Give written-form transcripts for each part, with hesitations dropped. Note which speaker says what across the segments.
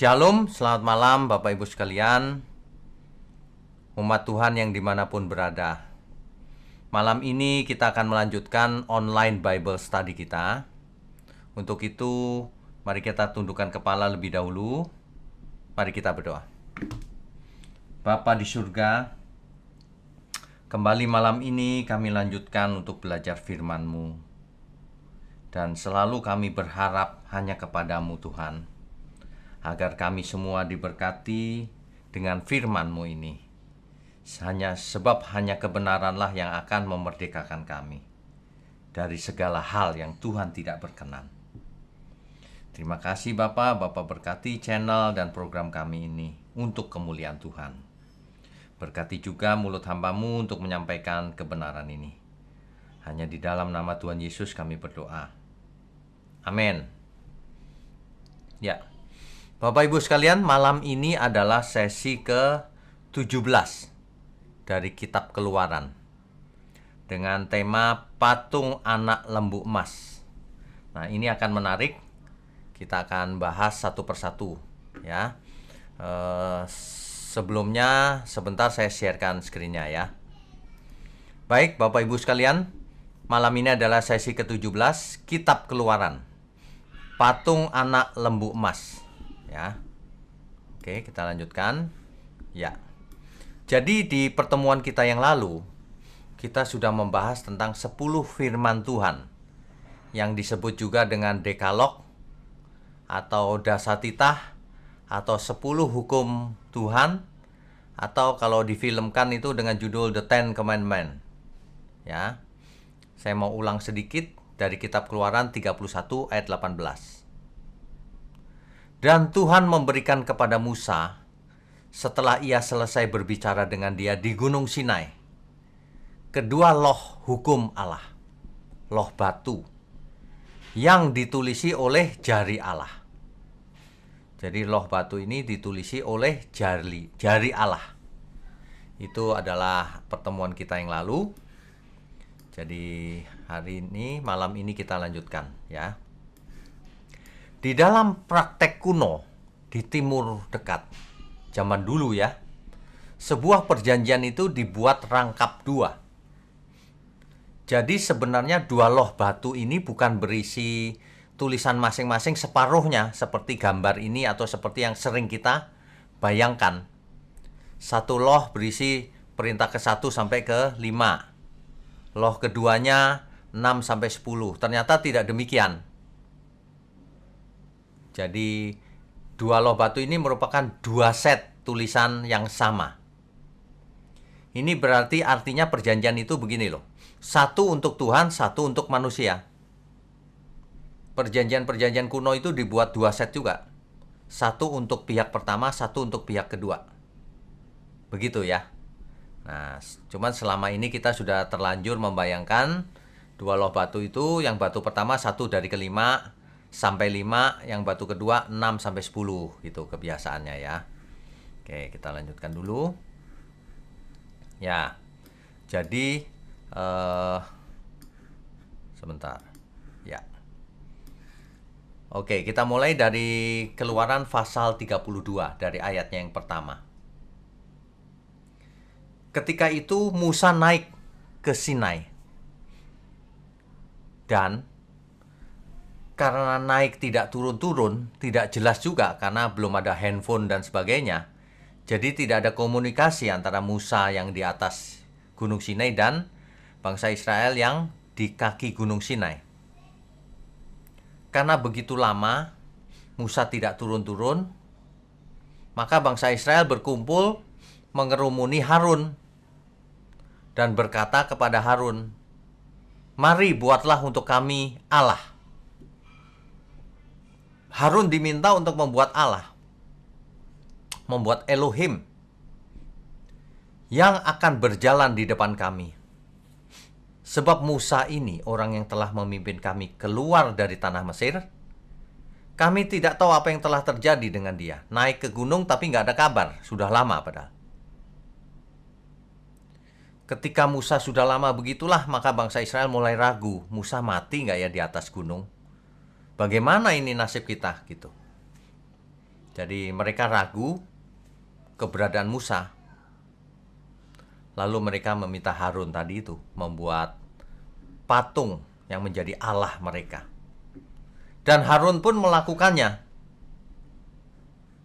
Speaker 1: Shalom, selamat malam Bapak Ibu sekalian, umat Tuhan yang dimanapun berada. Malam ini kita akan melanjutkan online Bible Study kita. Untuk itu, mari kita tundukkan kepala lebih dahulu. Mari kita berdoa. Bapa di surga, kembali malam ini kami lanjutkan untuk belajar firman-Mu. Dan selalu kami berharap hanya kepadamu Tuhan, agar kami semua diberkati dengan firman-Mu ini. Sebab hanya kebenaranlah yang akan memerdekakan kami dari segala hal yang Tuhan tidak berkenan. Terima kasih Bapak berkati channel dan program kami ini untuk kemuliaan Tuhan. Berkati juga mulut hamba-Mu untuk menyampaikan kebenaran ini. Hanya di dalam nama Tuhan Yesus kami berdoa. Amin. Ya. Bapak Ibu sekalian, malam ini adalah sesi ke-17 dari Kitab Keluaran dengan tema Patung Anak Lembu Emas. Nah, ini akan menarik. Kita akan bahas satu persatu ya. Sebelumnya sebentar saya sharekan screen-nya ya. Baik, Bapak Ibu sekalian, malam ini adalah sesi ke-17 Kitab Keluaran, Patung Anak Lembu Emas. Ya. Oke, kita lanjutkan. Ya. Jadi di pertemuan kita yang lalu, kita sudah membahas tentang 10 firman Tuhan yang disebut juga dengan Dekalog atau Dasatitah atau 10 hukum Tuhan, atau kalau difilmkan itu dengan judul The Ten Commandments. Ya. Saya mau ulang sedikit dari Kitab Keluaran 31 ayat 18. Dan Tuhan memberikan kepada Musa, setelah ia selesai berbicara dengan dia di Gunung Sinai, kedua loh hukum Allah, loh batu, yang ditulisi oleh jari Allah. Jadi loh batu ini ditulisi oleh jari Allah. Itu adalah pertemuan kita yang lalu. Jadi hari ini, malam ini kita lanjutkan ya. Di dalam praktek kuno di Timur Dekat, zaman dulu ya, sebuah perjanjian itu dibuat rangkap dua. Jadi sebenarnya dua loh batu ini bukan berisi tulisan masing-masing separuhnya seperti gambar ini atau seperti yang sering kita bayangkan. Satu loh berisi perintah ke-1 sampai ke-5. Loh keduanya 6 sampai 10. Ternyata tidak demikian. Jadi dua loh batu ini merupakan dua set tulisan yang sama. Ini berarti artinya perjanjian itu begini loh. Satu untuk Tuhan, satu untuk manusia. Perjanjian-perjanjian kuno itu dibuat dua set juga. Satu untuk pihak pertama, satu untuk pihak kedua. Begitu ya. Nah, cuman selama ini kita sudah terlanjur membayangkan dua loh batu itu, yang batu pertama 1 dari ke-5 sampai 5, yang batu kedua 6 sampai 10 gitu kebiasaannya ya. Oke, kita lanjutkan dulu. Ya. Jadi sebentar. Ya. Oke, kita mulai dari Keluaran pasal 32 dari ayatnya yang pertama. Ketika itu Musa naik ke Sinai. Dan karena naik tidak turun-turun, tidak jelas juga karena belum ada handphone dan sebagainya. Jadi tidak ada komunikasi antara Musa yang di atas Gunung Sinai dan bangsa Israel yang di kaki Gunung Sinai. Karena begitu lama Musa tidak turun-turun, maka bangsa Israel berkumpul mengerumuni Harun dan berkata kepada Harun, "Mari buatlah untuk kami Allah." Harun diminta untuk membuat Allah, membuat Elohim yang akan berjalan di depan kami. Sebab Musa ini orang yang telah memimpin kami keluar dari tanah Mesir. Kami tidak tahu apa yang telah terjadi dengan dia. Naik ke gunung tapi nggak ada kabar, sudah lama padahal. Ketika Musa sudah lama begitulah, maka bangsa Israel mulai ragu, Musa mati nggak ya di atas gunung? Bagaimana ini nasib kita gitu. Jadi mereka ragu keberadaan Musa. Lalu mereka meminta Harun tadi itu membuat patung yang menjadi Allah mereka. Dan Harun pun melakukannya.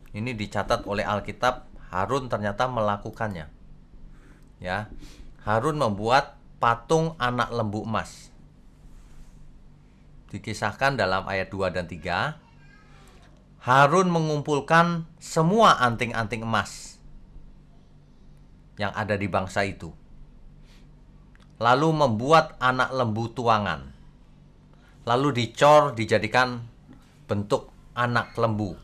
Speaker 1: Ini dicatat oleh Alkitab, Harun ternyata melakukannya. Ya. Harun membuat patung anak lembu emas. Dikisahkan dalam ayat 2 dan 3. Harun mengumpulkan semua anting-anting emas yang ada di bangsa itu. Lalu membuat anak lembu tuangan. Lalu dicor, dijadikan bentuk anak lembu.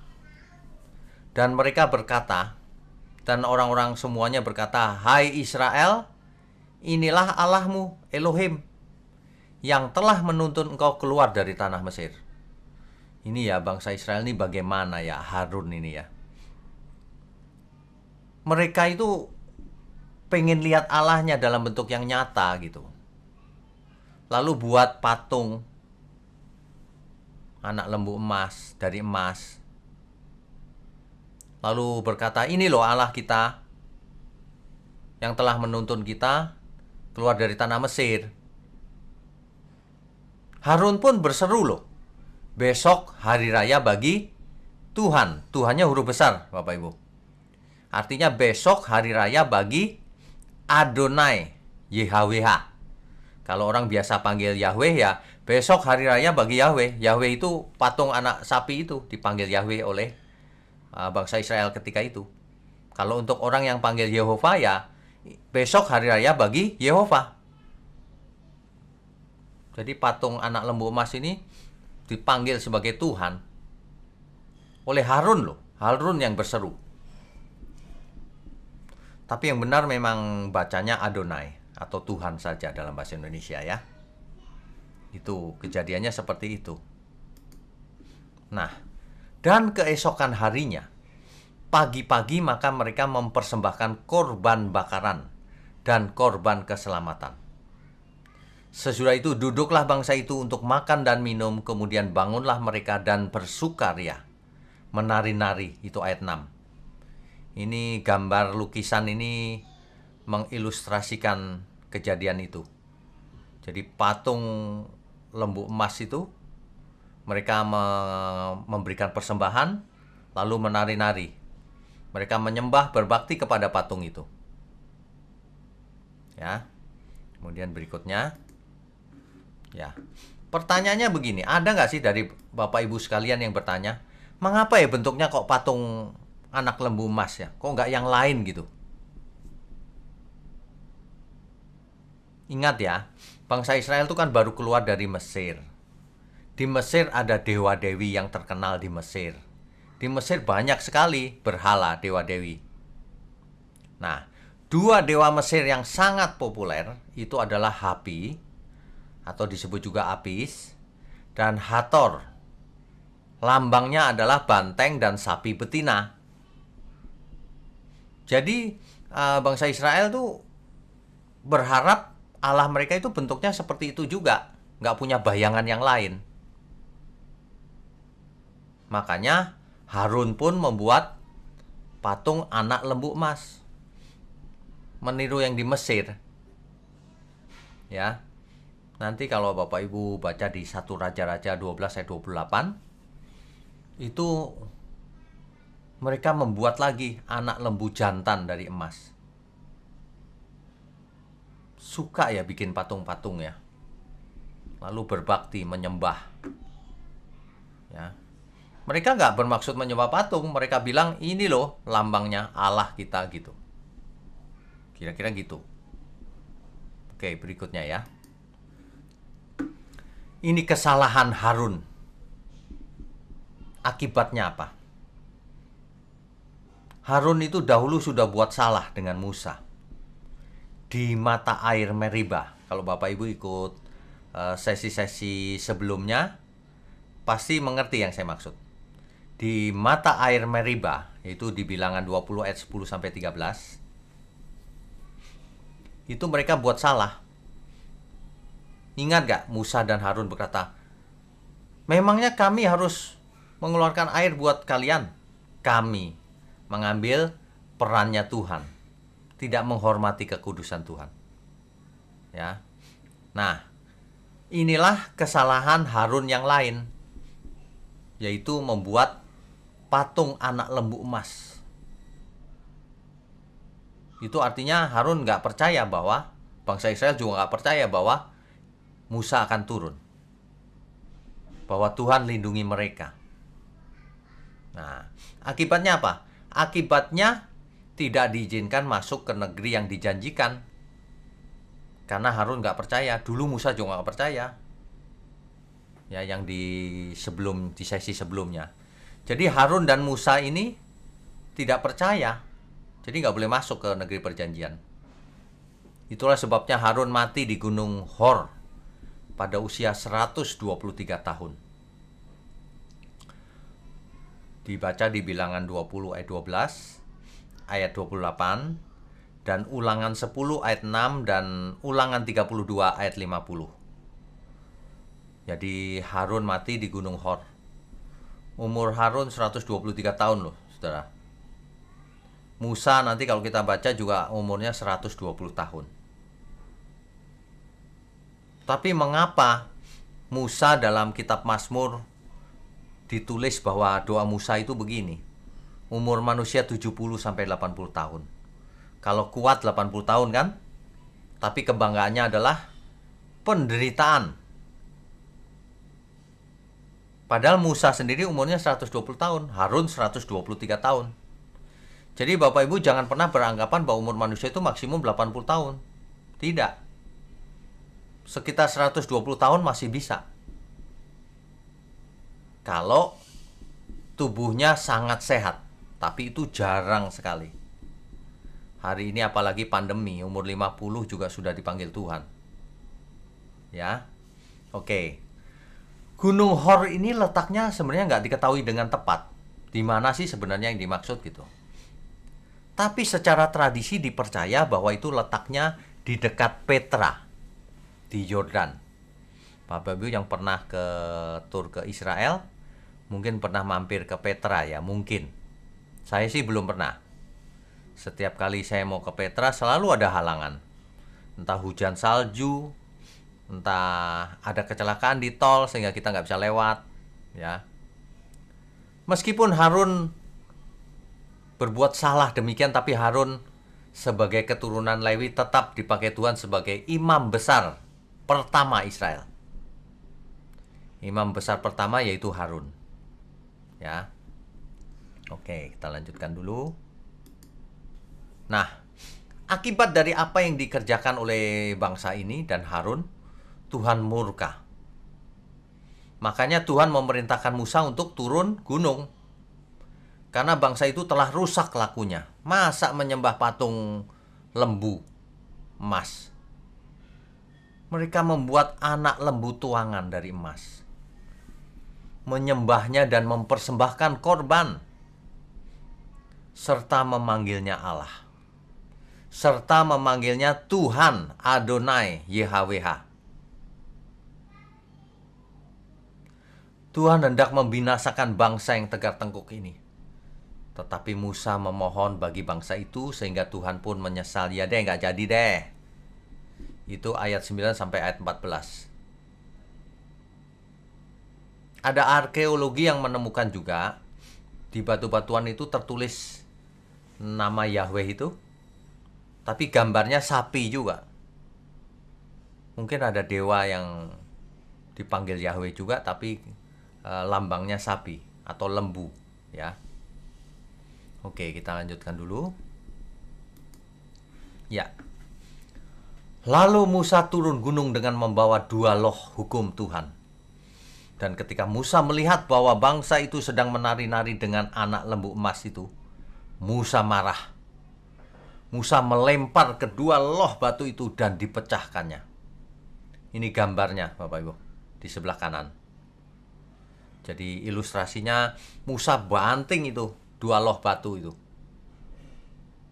Speaker 1: Dan mereka berkata, dan orang-orang semuanya berkata, "Hai Israel, inilah Allahmu, Elohim, yang telah menuntun engkau keluar dari tanah Mesir." Ini ya, bangsa Israel ini bagaimana ya, Harun ini ya. Mereka itu pengen lihat Allahnya dalam bentuk yang nyata gitu. Lalu buat patung anak lembu emas dari emas. Lalu berkata, "Ini loh Allah kita yang telah menuntun kita keluar dari tanah Mesir." Harun pun berseru loh, "Besok hari raya bagi Tuhan." Tuhannya huruf besar, Bapak Ibu. Artinya besok hari raya bagi Adonai, YHWH. Kalau orang biasa panggil Yahweh ya, besok hari raya bagi Yahweh. Yahweh itu patung anak sapi itu dipanggil Yahweh oleh bangsa Israel ketika itu. Kalau untuk orang yang panggil Yehova ya, besok hari raya bagi Yehova. Jadi patung anak lembu emas ini dipanggil sebagai Tuhan oleh Harun loh. Harun yang berseru. Tapi yang benar memang bacanya Adonai atau Tuhan saja dalam bahasa Indonesia ya. Itu kejadiannya seperti itu. Nah, dan keesokan harinya, pagi-pagi maka mereka mempersembahkan korban bakaran dan korban keselamatan. Sesudah itu duduklah bangsa itu untuk makan dan minum, kemudian bangunlah mereka dan bersukaria, menari-nari. Itu ayat 6. Ini gambar lukisan ini mengilustrasikan kejadian itu. Jadi patung lembu emas itu mereka memberikan persembahan lalu menari-nari. Mereka menyembah berbakti kepada patung itu. Ya. Kemudian berikutnya ya. Pertanyaannya begini, ada nggak sih dari Bapak Ibu sekalian yang bertanya, mengapa ya bentuknya kok patung anak lembu emas ya? Kok nggak yang lain gitu? Ingat ya, bangsa Israel itu kan baru keluar dari Mesir. Di Mesir ada dewa-dewi yang terkenal di Mesir. Di Mesir banyak sekali berhala dewa-dewi. Nah, dua dewa Mesir yang sangat populer itu adalah Hapi, atau disebut juga Apis, dan Hathor. Lambangnya adalah banteng dan sapi betina. Jadi bangsa Israel tuh berharap Allah mereka itu bentuknya seperti itu juga, nggak punya bayangan yang lain. Makanya Harun pun membuat patung anak lembu emas, meniru yang di Mesir. Ya, nanti kalau Bapak Ibu baca di 1 Raja-Raja 12 ayat 28, itu mereka membuat lagi anak lembu jantan dari emas. Suka ya bikin patung-patung ya. Lalu berbakti, menyembah. Ya. Mereka nggak bermaksud menyembah patung. Mereka bilang, ini loh lambangnya Allah kita gitu. Kira-kira gitu. Oke, berikutnya ya. Ini kesalahan Harun. Akibatnya apa? Harun itu dahulu sudah buat salah dengan Musa di mata air Meribah. Kalau Bapak Ibu ikut sesi-sesi sebelumnya, pasti mengerti yang saya maksud. Di mata air Meribah, yaitu di Bilangan 20 ayat 10-13, itu mereka buat salah. Ingat gak Musa dan Harun berkata, memangnya kami harus mengeluarkan air buat kalian kami mengambil perannya Tuhan, tidak menghormati kekudusan Tuhan. Ya. Nah, inilah kesalahan Harun yang lain, yaitu membuat patung anak lembu emas. Itu artinya Harun nggak percaya bahwa, bangsa Israel juga nggak percaya bahwa Musa akan turun, bahwa Tuhan lindungi mereka. Nah, akibatnya apa? Akibatnya tidak diizinkan masuk ke negeri yang dijanjikan, karena Harun nggak percaya. Dulu Musa juga nggak percaya, ya, yang di sesi sebelumnya. Jadi Harun dan Musa ini tidak percaya, jadi nggak boleh masuk ke negeri perjanjian. Itulah sebabnya Harun mati di Gunung Hor pada usia 123 tahun. Dibaca di Bilangan 20 ayat 12, ayat 28, dan Ulangan 10 ayat 6, dan Ulangan 32 ayat 50. Jadi Harun mati di Gunung Hor. Umur Harun 123 tahun loh, saudara. Musa nanti kalau kita baca juga umurnya 120 tahun. Tapi mengapa Musa dalam kitab Mazmur ditulis bahwa doa Musa itu begini? Umur manusia 70 sampai 80 tahun. Kalau kuat 80 tahun kan? Tapi kebanggaannya adalah penderitaan. Padahal Musa sendiri umurnya 120 tahun, Harun 123 tahun. Jadi Bapak Ibu jangan pernah beranggapan bahwa umur manusia itu maksimum 80 tahun. Tidak. Sekitar 120 tahun masih bisa. Kalau tubuhnya sangat sehat. Tapi itu jarang sekali. Hari ini apalagi pandemi, umur 50 juga sudah dipanggil Tuhan. Ya. Oke. Gunung Hor ini letaknya sebenarnya nggak diketahui dengan tepat. Di mana sih sebenarnya yang dimaksud gitu. Tapi secara tradisi dipercaya bahwa itu letaknya di dekat Petra, di Yordan. Bapak Ibu yang pernah tur ke Israel, mungkin pernah mampir ke Petra ya, mungkin. Saya sih belum pernah. Setiap kali saya mau ke Petra selalu ada halangan. Entah hujan salju, entah ada kecelakaan di tol sehingga kita nggak bisa lewat. Ya. Meskipun Harun berbuat salah demikian, tapi Harun sebagai keturunan Lewi tetap dipakai Tuhan sebagai imam besar pertama Israel. Imam besar pertama yaitu Harun. Ya. Oke, kita lanjutkan dulu. Nah, akibat dari apa yang dikerjakan oleh bangsa ini dan Harun, Tuhan murka. Makanya Tuhan memerintahkan Musa untuk turun gunung. Karena bangsa itu telah rusak lakunya. Masa menyembah patung lembu emas? Mereka membuat anak lembu tuangan dari emas. Menyembahnya dan mempersembahkan korban. Serta memanggilnya Allah. Serta memanggilnya Tuhan Adonai YHWH. Tuhan hendak membinasakan bangsa yang tegar tengkuk ini. Tetapi Musa memohon bagi bangsa itu sehingga Tuhan pun menyesal. Ya deh, nggak jadi deh. Itu ayat 9 sampai ayat 14. Ada arkeologi yang menemukan juga di batu-batuan itu tertulis nama Yahweh itu. Tapi gambarnya sapi juga. Mungkin ada dewa yang dipanggil Yahweh juga tapi lambangnya sapi atau lembu, ya. Oke, kita lanjutkan dulu. Ya. Lalu Musa turun gunung dengan membawa 2 loh hukum Tuhan. Dan ketika Musa melihat bahwa bangsa itu sedang menari-nari dengan anak lembu emas itu, Musa marah. Musa melempar kedua loh batu itu dan dipecahkannya. Ini gambarnya, Bapak Ibu, di sebelah kanan. Jadi ilustrasinya Musa banting itu 2 loh batu itu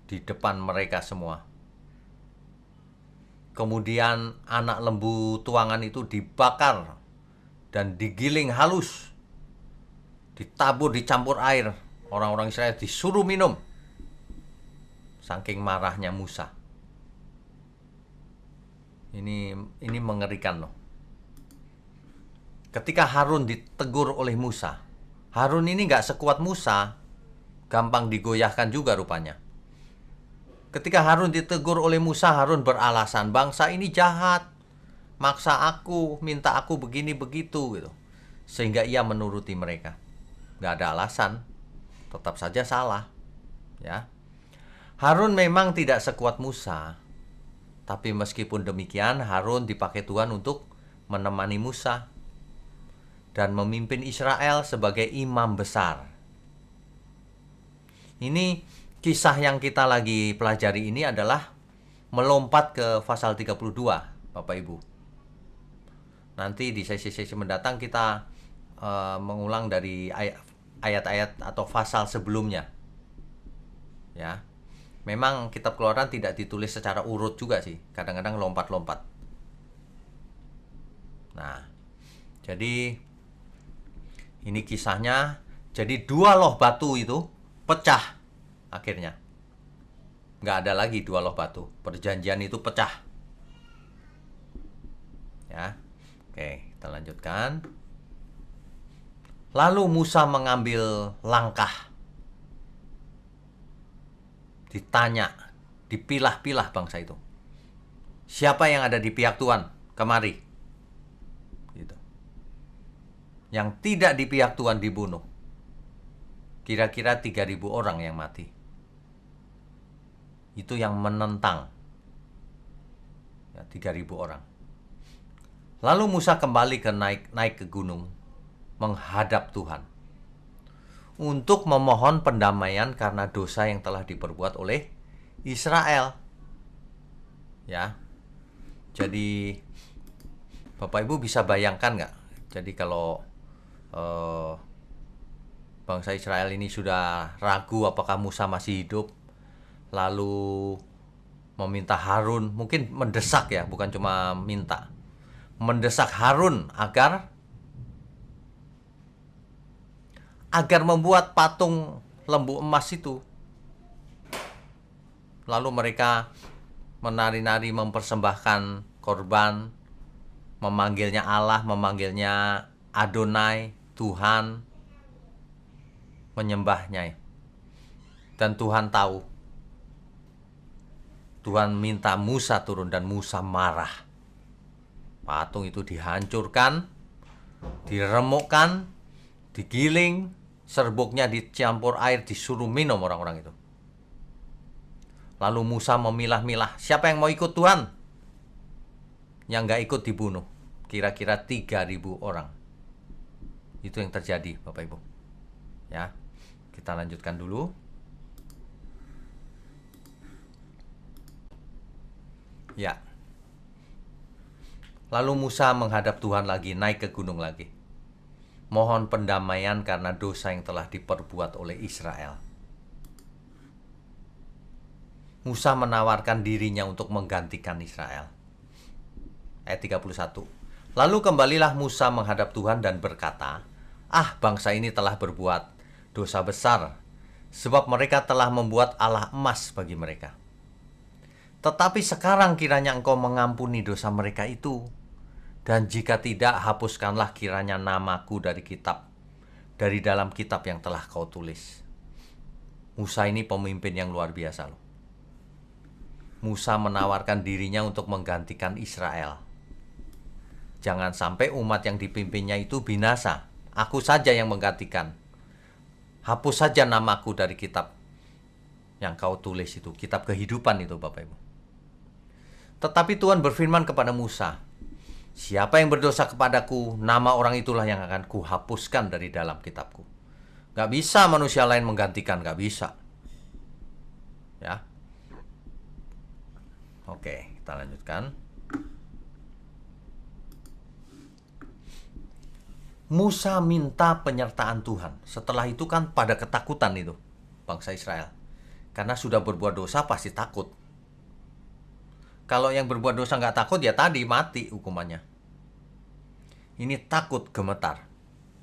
Speaker 1: di depan mereka semua. Kemudian anak lembu tuangan itu dibakar dan digiling halus, ditabur, dicampur air Orang-orang Israel disuruh minum. Saking marahnya Musa. Ini mengerikan loh. Ketika Harun ditegur oleh Musa, Harun ini nggak sekuat Musa, gampang digoyahkan juga rupanya. Ketika Harun ditegur oleh Musa, Harun beralasan, bangsa ini jahat, maksa aku, minta aku begini begitu gitu. Sehingga ia menuruti mereka. Nggak ada alasan, tetap saja salah. Ya, Harun memang tidak sekuat Musa, tapi meskipun demikian, Harun dipakai Tuhan untuk menemani Musa dan memimpin Israel sebagai imam besar. Ini kisah yang kita lagi pelajari ini adalah melompat ke pasal 32, Bapak Ibu. Nanti di sesi-sesi mendatang kita mengulang dari ayat-ayat atau pasal sebelumnya. Ya. Memang kitab Keluaran tidak ditulis secara urut juga sih, kadang-kadang lompat-lompat. Nah, jadi ini kisahnya. Jadi 2 loh batu itu pecah akhirnya. Nggak ada lagi 2 loh batu. Perjanjian itu pecah. Ya, oke, kita lanjutkan. Lalu Musa mengambil langkah. Ditanya, dipilah-pilah bangsa itu. Siapa yang ada di pihak Tuhan? Kemari. Gitu. Yang tidak di pihak Tuhan dibunuh. Kira-kira 3.000 orang yang mati. Itu yang menentang. Ya, 3.000 orang. Lalu Musa kembali naik ke gunung, menghadap Tuhan, untuk memohon pendamaian karena dosa yang telah diperbuat oleh Israel. Ya, jadi Bapak Ibu bisa bayangkan nggak? Jadi kalau bangsa Israel ini sudah ragu apakah Musa masih hidup, lalu meminta Harun, mungkin mendesak ya, bukan cuma minta, mendesak Harun agar membuat patung lembu emas itu. Lalu mereka menari-nari mempersembahkan korban, memanggilnya Allah, memanggilnya Adonai, Tuhan, menyembahnya. Dan Tuhan tahu. Tuhan minta Musa turun dan Musa marah. Patung itu dihancurkan, diremukkan, digiling, serbuknya dicampur air, disuruh minum orang-orang itu. Lalu Musa memilah-milah, siapa yang mau ikut Tuhan? Yang nggak ikut dibunuh. Kira-kira 3.000 orang. Itu yang terjadi, Bapak Ibu. Ya, kita lanjutkan dulu. Ya. Lalu Musa menghadap Tuhan lagi, naik ke gunung lagi. Mohon pendamaian karena dosa yang telah diperbuat oleh Israel. Musa menawarkan dirinya untuk menggantikan Israel. Ayat 31. Lalu kembalilah Musa menghadap Tuhan dan berkata, bangsa ini telah berbuat dosa besar, sebab mereka telah membuat Allah emas bagi mereka. Tetapi sekarang kiranya engkau mengampuni dosa mereka itu. Dan jika tidak, hapuskanlah kiranya namaku dari dalam kitab yang telah kau tulis. Musa ini pemimpin yang luar biasa loh. Musa menawarkan dirinya untuk menggantikan Israel. Jangan sampai umat yang dipimpinnya itu binasa. Aku saja yang menggantikan. Hapus saja namaku dari kitab yang kau tulis itu. Kitab kehidupan itu, Bapak Ibu. Tetapi Tuhan berfirman kepada Musa, siapa yang berdosa kepadaku, nama orang itulah yang akan kuhapuskan dari dalam kitabku. Gak bisa manusia lain menggantikan, gak bisa. Ya. Oke, kita lanjutkan. Musa minta penyertaan Tuhan. Setelah itu kan pada ketakutan itu bangsa Israel. Karena sudah berbuat dosa pasti takut. Kalau yang berbuat dosa nggak takut ya tadi mati hukumannya. Ini takut gemetar.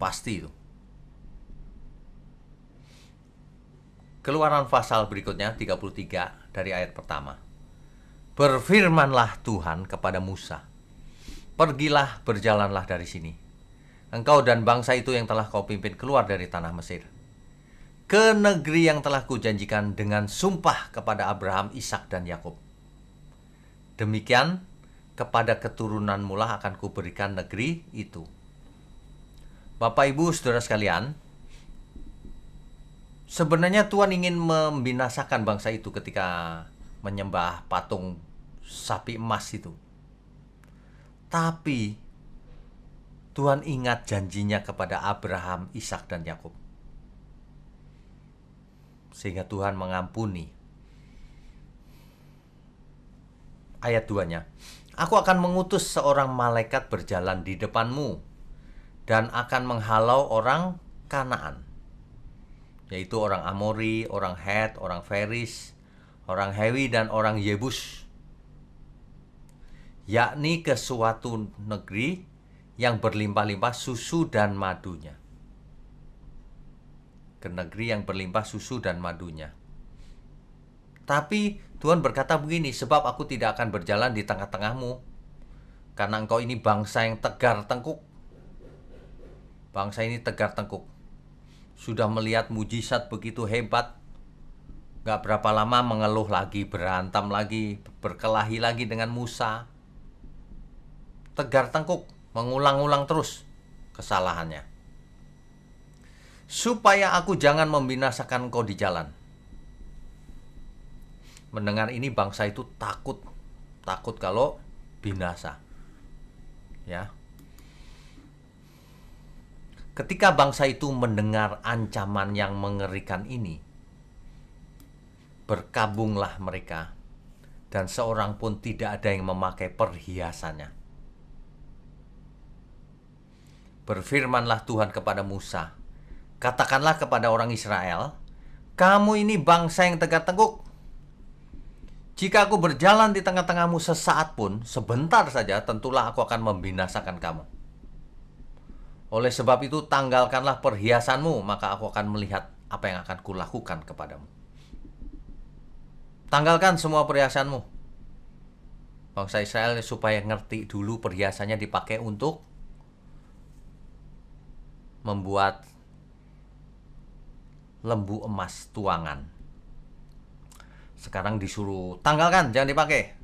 Speaker 1: Pasti itu. Keluaran pasal berikutnya 33 dari ayat pertama. Berfirmanlah Tuhan kepada Musa, pergilah, berjalanlah dari sini, engkau dan bangsa itu yang telah kau pimpin keluar dari tanah Mesir, ke negeri yang telah kujanjikan dengan sumpah kepada Abraham, Ishak dan Yakub. Demikian kepada keturunanmu lah akan kuberikan negeri itu. Bapak, Ibu, Saudara sekalian, sebenarnya Tuhan ingin membinasakan bangsa itu ketika menyembah patung sapi emas itu. Tapi Tuhan ingat janjinya kepada Abraham, Ishak dan Yakub, sehingga Tuhan mengampuni. Ayat 2-nya, aku akan mengutus seorang malaikat berjalan di depanmu dan akan menghalau orang Kanaan, yaitu orang Amori, orang Het, orang Feris, orang Hewi, dan orang Yebus, yakni ke suatu negeri yang berlimpah-limpah susu dan madunya. Ke negeri yang berlimpah susu dan madunya. Tapi Tuhan berkata begini, sebab aku tidak akan berjalan di tengah-tengahmu, karena engkau ini bangsa yang tegar tengkuk. Bangsa ini tegar tengkuk. Sudah melihat mujizat begitu hebat, gak berapa lama mengeluh lagi, berantem lagi, berkelahi lagi dengan Musa. Tegar tengkuk, mengulang-ulang terus kesalahannya. Supaya aku jangan membinasakan engkau di jalan. Mendengar ini bangsa itu takut kalau binasa. Ya. Ketika bangsa itu mendengar ancaman yang mengerikan ini, berkabunglah mereka, dan seorang pun tidak ada yang memakai perhiasannya. Berfirmanlah Tuhan kepada Musa, katakanlah kepada orang Israel, kamu ini bangsa yang tegar tengkuk. Jika aku berjalan di tengah-tengahmu sesaat pun, sebentar saja, tentulah aku akan membinasakan kamu. Oleh sebab itu, tanggalkanlah perhiasanmu, maka aku akan melihat apa yang akan kulakukan kepadamu. Tanggalkan semua perhiasanmu. Bangsa Israel supaya ngerti dulu perhiasannya dipakai untuk membuat lembu emas tuangan. Sekarang disuruh tanggalkan, jangan dipakai.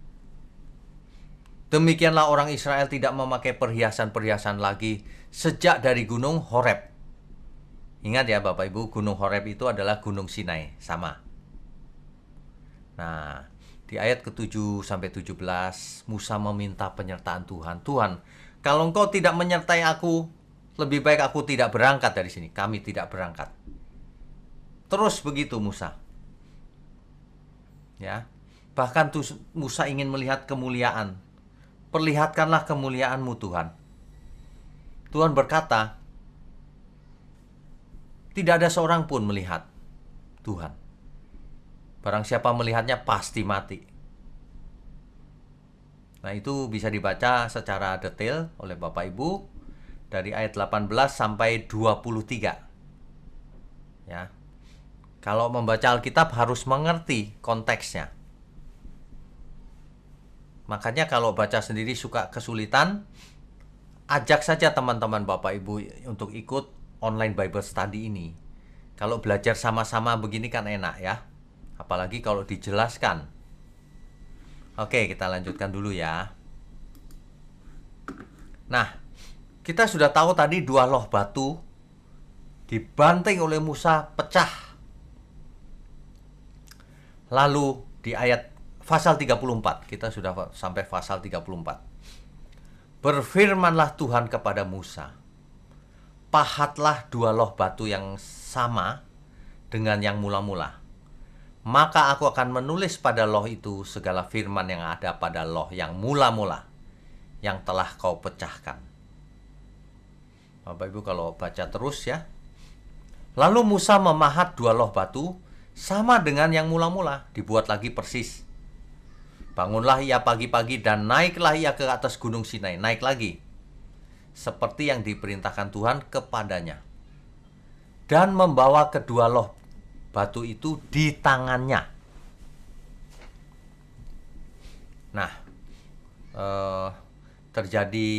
Speaker 1: Demikianlah orang Israel tidak memakai perhiasan-perhiasan lagi sejak dari gunung Horeb. Ingat ya Bapak Ibu, gunung Horeb itu adalah gunung Sinai, sama. Nah, di ayat ke-7 sampai 17, Musa meminta penyertaan Tuhan. Tuhan, kalau engkau tidak menyertai aku, lebih baik aku tidak berangkat dari sini. Kami tidak berangkat. Terus begitu Musa. Ya. Bahkan Musa ingin melihat kemuliaan. Perlihatkanlah kemuliaan-Mu Tuhan. Tuhan berkata, tidak ada seorang pun melihat Tuhan. Barang siapa melihatnya pasti mati. Nah, itu bisa dibaca secara detail oleh Bapak Ibu dari ayat 18 sampai 23. Ya. Kalau membaca Alkitab harus mengerti konteksnya. Makanya kalau baca sendiri suka kesulitan, ajak saja teman-teman Bapak Ibu untuk ikut online Bible Study ini. Kalau belajar sama-sama begini kan enak ya. Apalagi kalau dijelaskan. Oke, kita lanjutkan dulu ya. Nah, kita sudah tahu tadi dua loh batu dibanting oleh Musa pecah. Lalu di ayat pasal 34, kita sudah sampai pasal 34. Berfirmanlah Tuhan kepada Musa, pahatlah dua loh batu yang sama dengan yang mula-mula. Maka aku akan menulis pada loh itu segala firman yang ada pada loh yang mula-mula, yang telah kau pecahkan. Bapak Ibu kalau baca terus ya. Lalu Musa memahat dua loh batu sama dengan yang mula-mula, dibuat lagi persis. Bangunlah ia pagi-pagi dan naiklah ia ke atas gunung Sinai, naik lagi, seperti yang diperintahkan Tuhan kepadanya. Dan membawa kedua loh batu itu di tangannya. Nah, terjadi,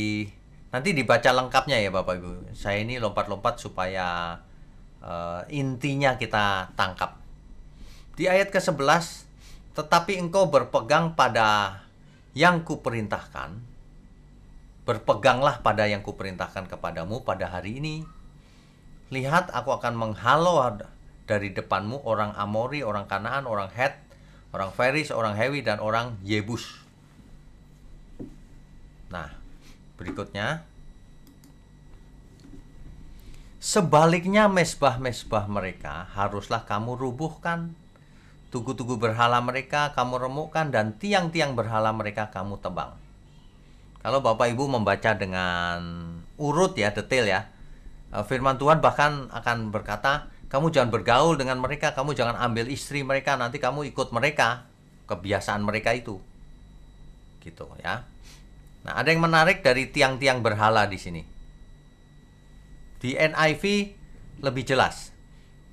Speaker 1: nanti dibaca lengkapnya ya Bapak Ibu. Saya ini lompat-lompat supaya intinya kita tangkap. Di ayat ke-11, tetapi engkau berpegang pada yang kuperintahkan, berpeganglah pada yang kuperintahkan kepadamu pada hari ini. Lihat, aku akan menghalau dari depanmu orang Amori, orang Kanaan, orang Het, orang Feris, orang Hewi, dan orang Yebus. Nah, berikutnya, sebaliknya mesbah-mesbah mereka haruslah kamu rubuhkan. Tugu-tugu berhala mereka kamu remukkan, dan tiang-tiang berhala mereka kamu tebang. Kalau Bapak Ibu membaca dengan urut ya, detail ya, firman Tuhan bahkan akan berkata, kamu jangan bergaul dengan mereka, kamu jangan ambil istri mereka, nanti kamu ikut mereka, kebiasaan mereka itu. Gitu ya. Nah, ada yang menarik dari tiang-tiang berhala di sini. Di NIV lebih jelas.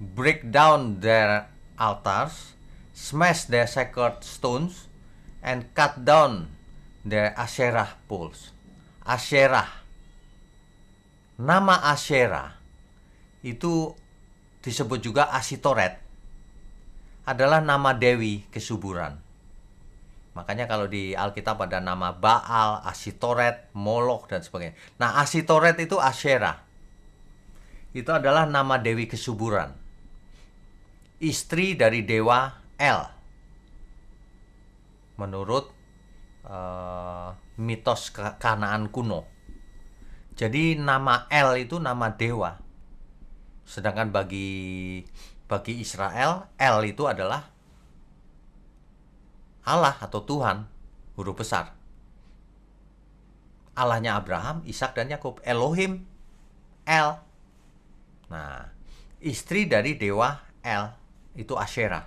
Speaker 1: Break down their altars, smash their sacred stones, and cut down their Asherah poles. Asherah. Nama Asherah itu disebut juga Asitoret, adalah nama dewi kesuburan. Makanya kalau di Alkitab ada nama Baal, Asitoret, Molok, dan sebagainya. Nah, Asitoret itu Asherah. Itu adalah nama dewi kesuburan, istri dari dewa El, menurut mitos Kanaan kuno. Jadi nama El itu nama dewa. Sedangkan bagi Israel, El itu adalah Allah atau Tuhan, huruf besar. Allahnya Abraham, Ishak, dan Yakub. Elohim, El. Nah, istri dari dewa El itu Asherah.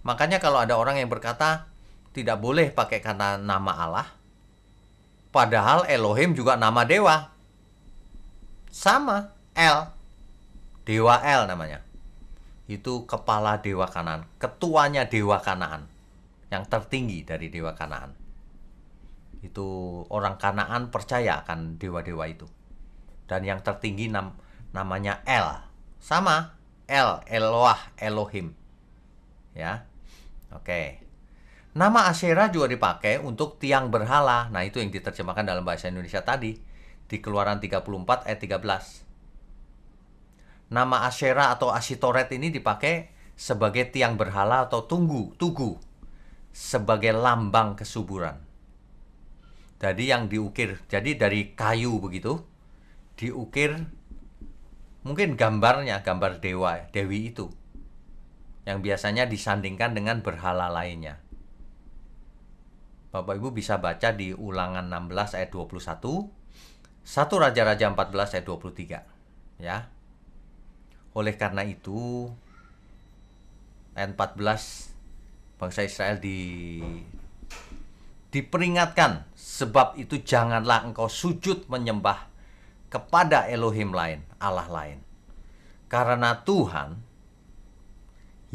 Speaker 1: Makanya kalau ada orang yang berkata tidak boleh pakai kata nama Allah, padahal Elohim juga nama dewa. Sama, El. Dewa El namanya. Itu kepala dewa Kanaan, ketuanya dewa Kanaan, yang tertinggi dari dewa Kanaan. Itu orang Kanaan percaya akan dewa-dewa itu. Dan yang tertinggi namanya El. Sama, El, Eloah, Elohim. Ya. Oke. Nama Asherah juga dipakai untuk tiang berhala. Nah, itu yang diterjemahkan dalam bahasa Indonesia tadi di Keluaran 34 ayat 13. Nama Asherah atau Asitoret ini dipakai sebagai tiang berhala atau tugu, sebagai lambang kesuburan. Jadi yang diukir, jadi dari kayu begitu, diukir mungkin gambarnya, gambar dewi itu, yang biasanya disandingkan dengan berhala lainnya. Bapak Ibu bisa baca di Ulangan 16 ayat 21, 1 Raja-Raja 14 ayat 23. Ya. Oleh karena itu, ayat 14, bangsa Israel diperingatkan, sebab itu janganlah engkau sujud menyembah kepada Elohim lain, Allah lain. Karena Tuhan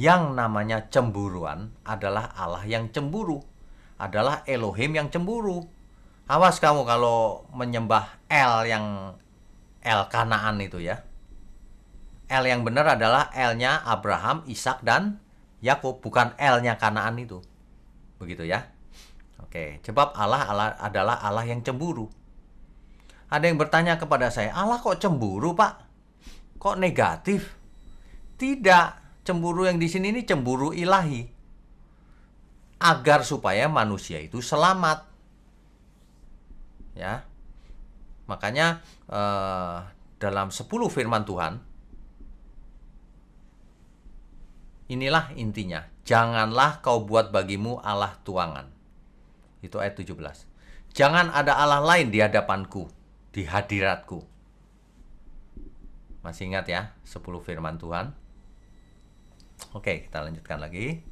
Speaker 1: yang namanya cemburuan adalah Allah yang cemburu, adalah Elohim yang cemburu. Awas kamu kalau menyembah El Kanaan itu ya. El yang benar adalah El-nya Abraham, Ishak, dan Yakub, bukan El-nya Kanaan itu. Begitu ya. Oke, sebab Allah adalah Allah yang cemburu. Ada yang bertanya kepada saya, Allah kok cemburu, Pak? Kok negatif? Tidak, cemburu yang di sini ini cemburu ilahi. Agar supaya manusia itu selamat. Ya. Makanya dalam 10 firman Tuhan, inilah intinya. Janganlah kau buat bagimu Allah tuangan. Itu ayat 17. Jangan ada Allah lain di hadapanku, di hadiratku. Masih ingat ya, 10 firman Tuhan. Oke, kita lanjutkan lagi.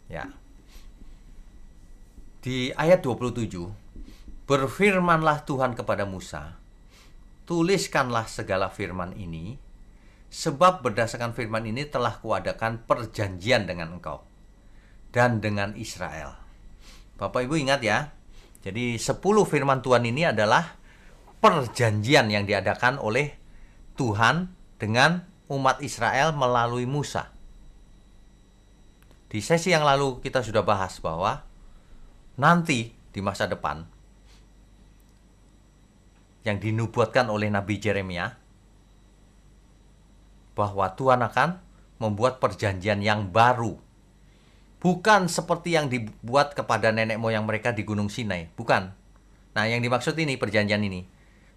Speaker 1: Ya. Di ayat 27, berfirmanlah Tuhan kepada Musa, tuliskanlah segala firman ini Sebab berdasarkan firman ini telah kuadakan perjanjian dengan engkau dan dengan Israel. Bapak Ibu ingat ya. Jadi 10 firman Tuhan ini adalah perjanjian yang diadakan oleh Tuhan dengan umat Israel melalui Musa. Di sesi yang lalu kita sudah bahas bahwa nanti di masa depan yang dinubuatkan oleh Nabi Yeremia bahwa Tuhan akan membuat perjanjian yang baru. Bukan seperti yang dibuat kepada nenek moyang mereka di Gunung Sinai. Bukan. Nah, yang dimaksud ini perjanjian ini.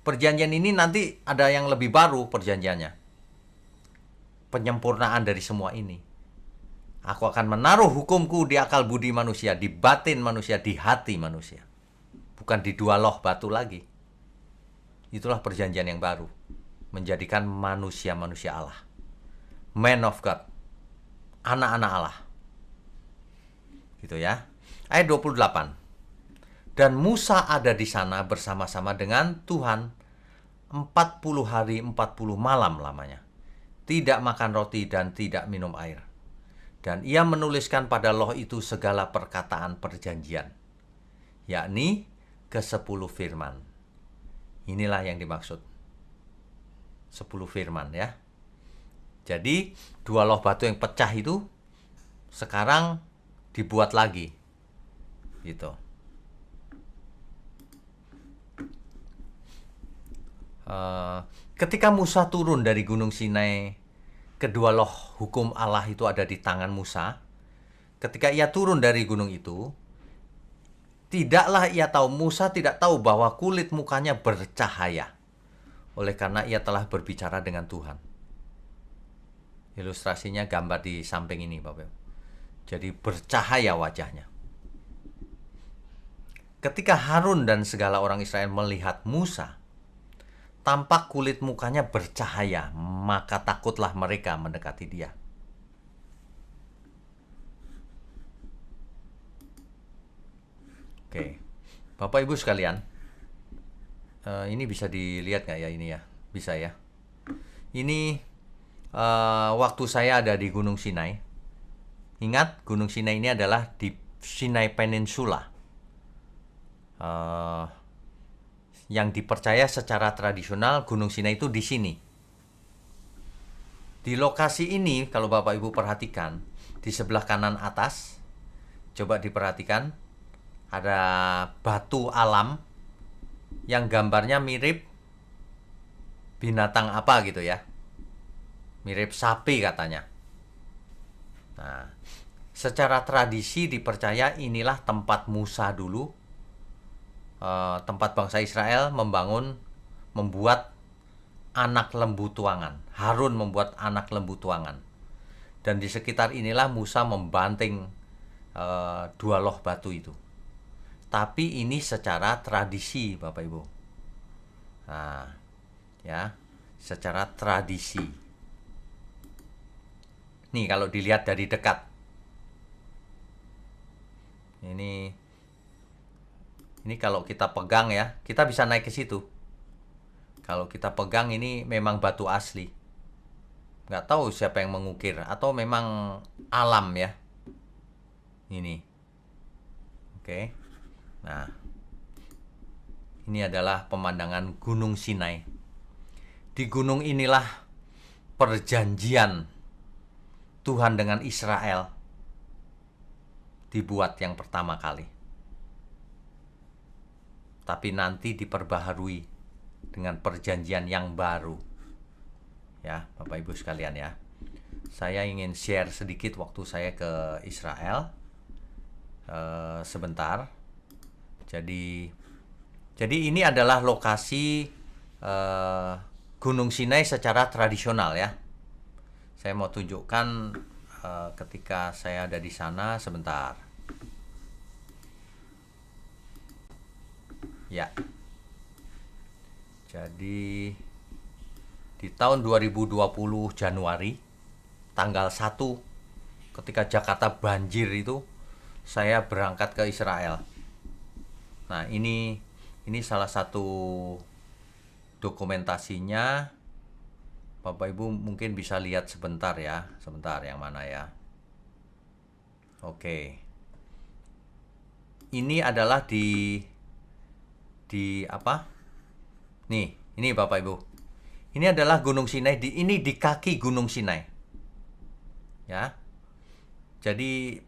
Speaker 1: Perjanjian ini nanti ada yang lebih baru perjanjiannya. Penyempurnaan dari semua ini. Aku akan menaruh hukumku di akal budi manusia, di batin manusia, di hati manusia. Bukan di dua loh batu lagi. Itulah perjanjian yang baru. Menjadikan manusia-manusia Allah. Man of God. Anak-anak Allah. Gitu ya. Ayat 28. Dan Musa ada di sana bersama-sama dengan Tuhan 40 hari 40 malam lamanya. Tidak makan roti dan tidak minum air. Dan ia menuliskan pada loh itu segala perkataan perjanjian, yakni ke-10 firman. Inilah yang dimaksud 10 firman ya. Jadi 2 loh batu yang pecah itu sekarang dibuat lagi gitu. Ketika Musa turun dari Gunung Sinai, kedua loh hukum Allah itu ada di tangan Musa. Ketika ia turun dari gunung itu, tidaklah ia tahu, Musa tidak tahu bahwa kulit mukanya bercahaya. Oleh karena ia telah berbicara dengan Tuhan. Ilustrasinya gambar di samping ini, Bapak. Jadi bercahaya wajahnya. Ketika Harun dan segala orang Israel melihat Musa, tampak kulit mukanya bercahaya, maka takutlah mereka mendekati dia. Oke, Bapak Ibu sekalian, ini bisa dilihat nggak ya ini ya? Bisa ya. Ini waktu saya ada di Gunung Sinai. Ingat, Gunung Sinai ini adalah di Sinai Peninsula. Yang dipercaya secara tradisional Gunung Sinai itu di sini. Di lokasi ini, kalau Bapak Ibu perhatikan, di sebelah kanan atas, coba diperhatikan, ada batu alam yang gambarnya mirip binatang apa gitu ya. Mirip sapi katanya. Nah, secara tradisi dipercaya inilah tempat Musa dulu, tempat bangsa Israel membuat anak lembu tuangan. Harun membuat anak lembu tuangan. Dan di sekitar inilah Musa membanting 2 loh batu itu. Tapi ini secara tradisi, Bapak Ibu. Nah, ya, secara tradisi. Nih kalau dilihat dari dekat. Ini kalau kita pegang ya, kita bisa naik ke situ. Kalau kita pegang ini memang batu asli. Nggak tahu siapa yang mengukir atau memang alam ya. Ini. Oke. Nah. Ini adalah pemandangan Gunung Sinai. Di gunung inilah perjanjian Tuhan dengan Israel dibuat yang pertama kali. Tapi nanti diperbaharui dengan perjanjian yang baru. Ya, Bapak Ibu sekalian ya. Saya ingin share sedikit waktu saya ke Israel sebentar. Jadi ini adalah lokasi Gunung Sinai secara tradisional ya. Saya mau tunjukkan ketika saya ada di sana sebentar. Ya. Jadi di tahun 2020 Januari tanggal 1 ketika Jakarta banjir itu saya berangkat ke Israel. Nah, ini salah satu dokumentasinya Bapak Ibu mungkin bisa lihat sebentar ya. Sebentar, yang mana ya? Oke. Ini adalah di apa? Nih, ini Bapak Ibu. Ini adalah Gunung Sinai, ini di kaki Gunung Sinai. Ya. Jadi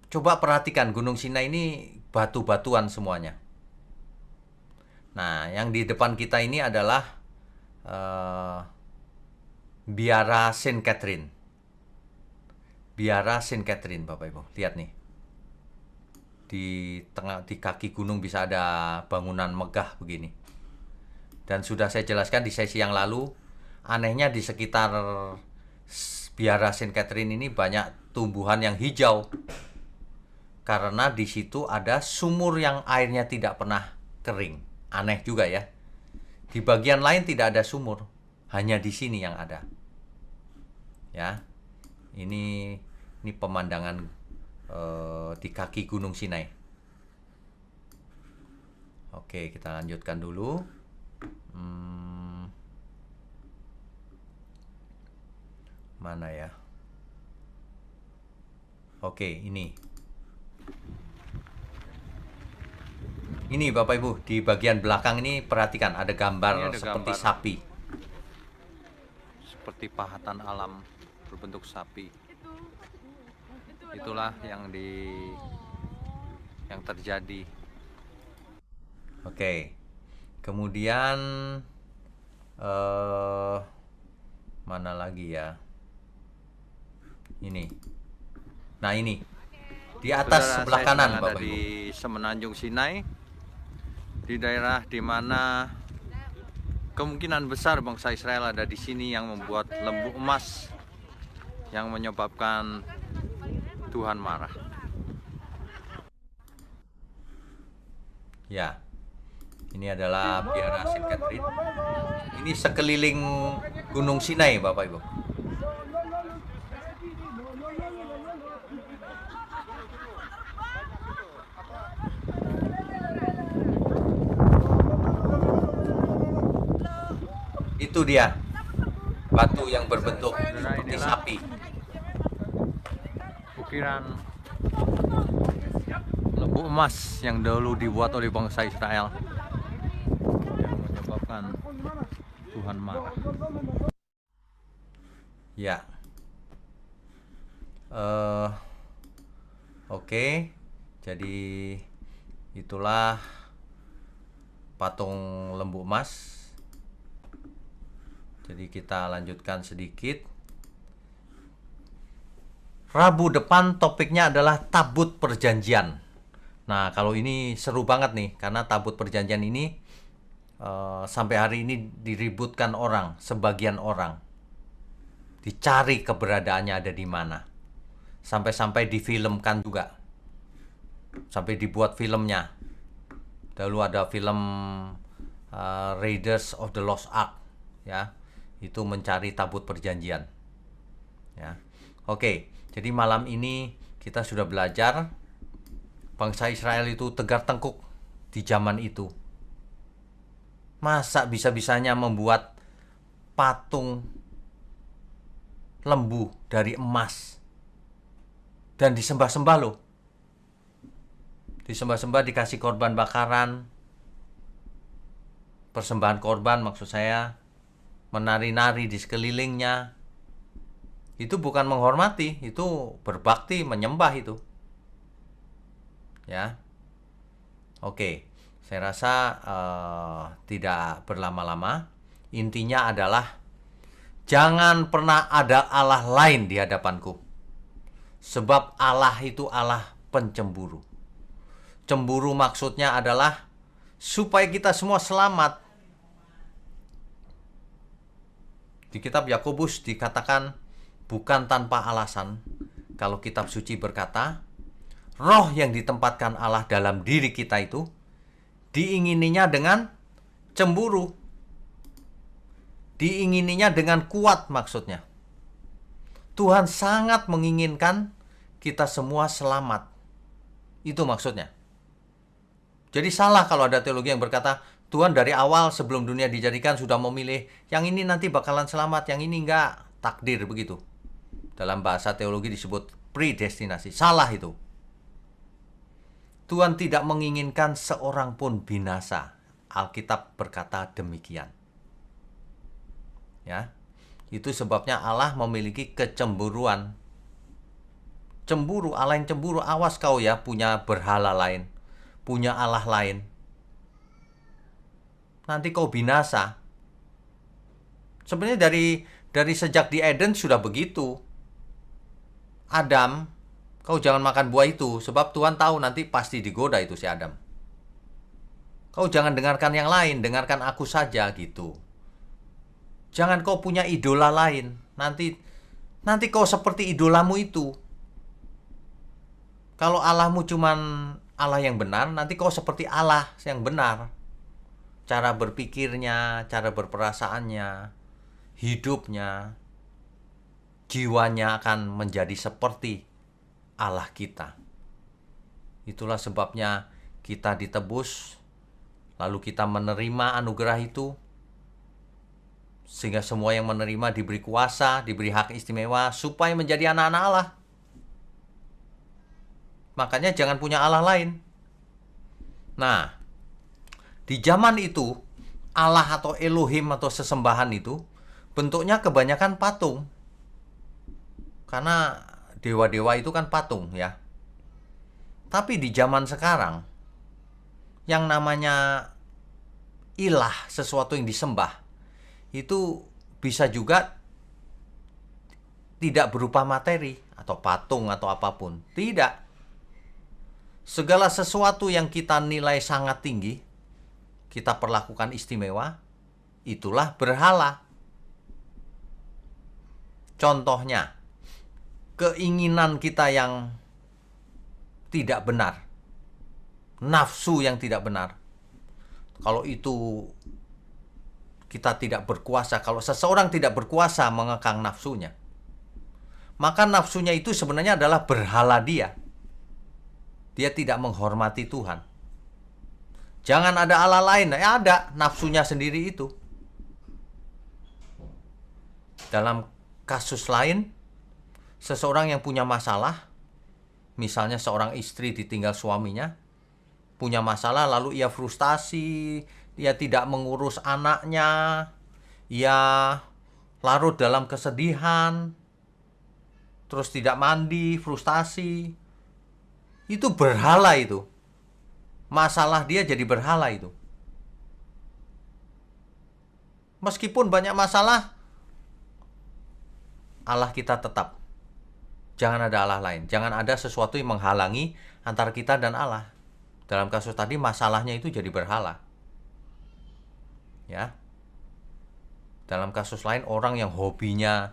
Speaker 1: coba perhatikan Gunung Sinai ini batu-batuan semuanya. Nah, yang di depan kita ini adalah Biara Saint Catherine. Biara Saint Catherine, Bapak Ibu. Lihat nih. Di kaki gunung bisa ada bangunan megah begini. Dan sudah saya jelaskan di sesi yang lalu, anehnya di sekitar Biara Saint Catherine ini banyak tumbuhan yang hijau. Karena di situ ada sumur yang airnya tidak pernah kering. Aneh juga ya. Di bagian lain tidak ada sumur, hanya di sini yang ada. Ya. Ini pemandangan di kaki Gunung Sinai. Oke, kita lanjutkan dulu. Mana ya? Oke, ini. Ini Bapak Ibu, di bagian belakang ini perhatikan ada gambar seperti sapi. Seperti pahatan alam berbentuk sapi. Itulah yang terjadi. Oke. Kemudian mana lagi ya? Ini. Nah, ini. Di atas sebelah kanan Bapak Ibu. Di Semenanjung Sinai. Di daerah di mana kemungkinan besar bangsa Israel ada di sini yang membuat lembu emas yang menyebabkan Tuhan marah. Ya, ini adalah Biara Saint Catherine. Ini sekeliling Gunung Sinai, Bapak Ibu. Itu dia, batu yang berbentuk seperti sapi. Ukiran lembu emas yang dahulu dibuat oleh bangsa Israel yang menyebabkan Tuhan marah. Ya. Oke. Jadi itulah patung lembu emas. Jadi kita lanjutkan sedikit. Rabu depan topiknya adalah tabut perjanjian. Nah, kalau ini seru banget nih, karena tabut perjanjian ini sampai hari ini diributkan orang, sebagian orang. Dicari keberadaannya ada di mana. Sampai-sampai difilmkan juga. Sampai dibuat filmnya. Dahulu ada film Raiders of the Lost Ark, ya. Itu mencari tabut perjanjian. Ya. Oke, jadi malam ini kita sudah belajar bangsa Israel itu tegar tengkuk di zaman itu. Masa bisa-bisanya membuat patung lembu dari emas dan disembah-sembah loh. Disembah-sembah, dikasih korban bakaran, persembahan korban maksud saya, menari-nari di sekelilingnya. Itu bukan menghormati, itu berbakti, menyembah itu. Ya. Oke, saya rasa tidak berlama-lama. Intinya adalah jangan pernah ada Allah lain di hadapanku. Sebab Allah itu Allah pencemburu. Cemburu maksudnya adalah supaya kita semua selamat. Di kitab Yakobus dikatakan bukan tanpa alasan kalau kitab suci berkata roh yang ditempatkan Allah dalam diri kita itu diingininya dengan cemburu. Diingininya dengan kuat maksudnya. Tuhan sangat menginginkan kita semua selamat. Itu maksudnya. Jadi salah kalau ada teologi yang berkata Tuhan dari awal sebelum dunia dijadikan sudah memilih yang ini nanti bakalan selamat, yang ini enggak. Takdir begitu. Dalam bahasa teologi disebut predestinasi. Salah itu. Tuhan tidak menginginkan seorang pun binasa. Alkitab berkata demikian. Ya. Itu sebabnya Allah memiliki kecemburuan. Cemburu, Allah yang cemburu, awas kau ya punya berhala lain, punya Allah lain. Nanti kau binasa. Sebenarnya dari sejak di Eden sudah begitu. Adam, kau jangan makan buah itu, sebab Tuhan tahu nanti pasti digoda itu si Adam. Kau jangan dengarkan yang lain, dengarkan aku saja gitu. Jangan kau punya idola lain, nanti kau seperti idolamu itu. Kalau Allahmu cuman Allah yang benar, nanti kau seperti Allah yang benar. Cara berpikirnya, cara berperasaannya, hidupnya, jiwanya akan menjadi seperti Allah kita. Itulah sebabnya kita ditebus, lalu kita menerima anugerah itu, sehingga semua yang menerima diberi kuasa, diberi hak istimewa, supaya menjadi anak-anak Allah. Makanya jangan punya Allah lain. Nah, di zaman itu, Allah atau Elohim atau sesembahan itu bentuknya kebanyakan patung. Karena dewa-dewa itu kan patung ya. Tapi di zaman sekarang, yang namanya ilah, sesuatu yang disembah, itu bisa juga tidak berupa materi atau patung atau apapun. Tidak. Segala sesuatu yang kita nilai sangat tinggi, kita perlakukan istimewa, itulah berhala. Contohnya, keinginan kita yang tidak benar, nafsu yang tidak benar. Kalau itu kita tidak berkuasa, kalau seseorang tidak berkuasa mengekang nafsunya, maka nafsunya itu sebenarnya adalah berhala dia. Dia tidak menghormati Tuhan. Jangan ada Allah lain. Ada nafsunya sendiri itu. Dalam kasus lain, seseorang yang punya masalah, misalnya seorang istri ditinggal suaminya, punya masalah lalu ia frustasi, ia tidak mengurus anaknya, ia larut dalam kesedihan, terus tidak mandi, frustasi. Itu berhala itu. Masalah dia jadi berhala itu. Meskipun banyak masalah, Allah kita tetap. Jangan ada Allah lain. Jangan ada sesuatu yang menghalangi antara kita dan Allah. Dalam kasus tadi masalahnya itu jadi berhala. Ya. Dalam kasus lain orang yang hobinya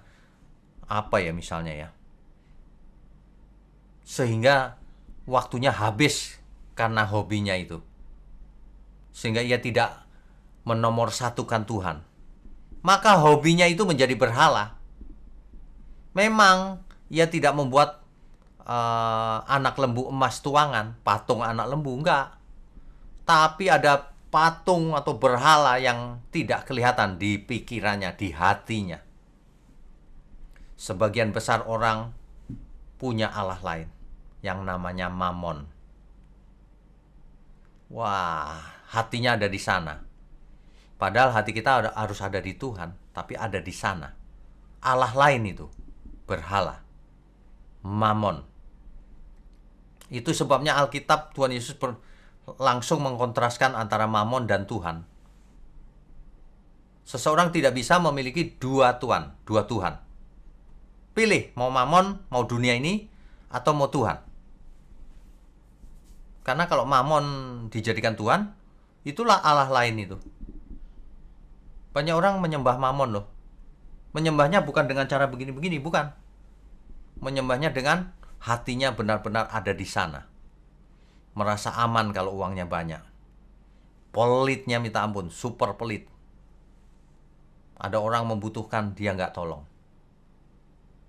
Speaker 1: apa ya misalnya ya. Sehingga waktunya habis karena hobinya itu. Sehingga ia tidak menomorsatukan Tuhan. Maka hobinya itu menjadi berhala. Memang ia tidak membuat anak lembu emas tuangan, patung anak lembu, enggak. Tapi ada patung atau berhala yang tidak kelihatan di pikirannya, di hatinya. Sebagian besar orang punya Allah lain yang namanya Mammon. Wah, hatinya ada di sana. Padahal hati kita harus ada di Tuhan, tapi ada di sana. Allah lain itu, berhala, Mammon. Itu sebabnya Alkitab Tuhan Yesus langsung mengkontraskan antara Mammon dan Tuhan. Seseorang tidak bisa memiliki dua Tuhan. Pilih, mau Mammon, mau dunia ini, atau mau Tuhan. Karena kalau Mammon dijadikan Tuhan, itulah Allah lain itu. Banyak orang menyembah Mammon loh. Menyembahnya bukan dengan cara begini-begini, bukan. Menyembahnya dengan hatinya benar-benar ada di sana. Merasa aman kalau uangnya banyak. Pelitnya minta ampun, super pelit. Ada orang membutuhkan, dia nggak tolong.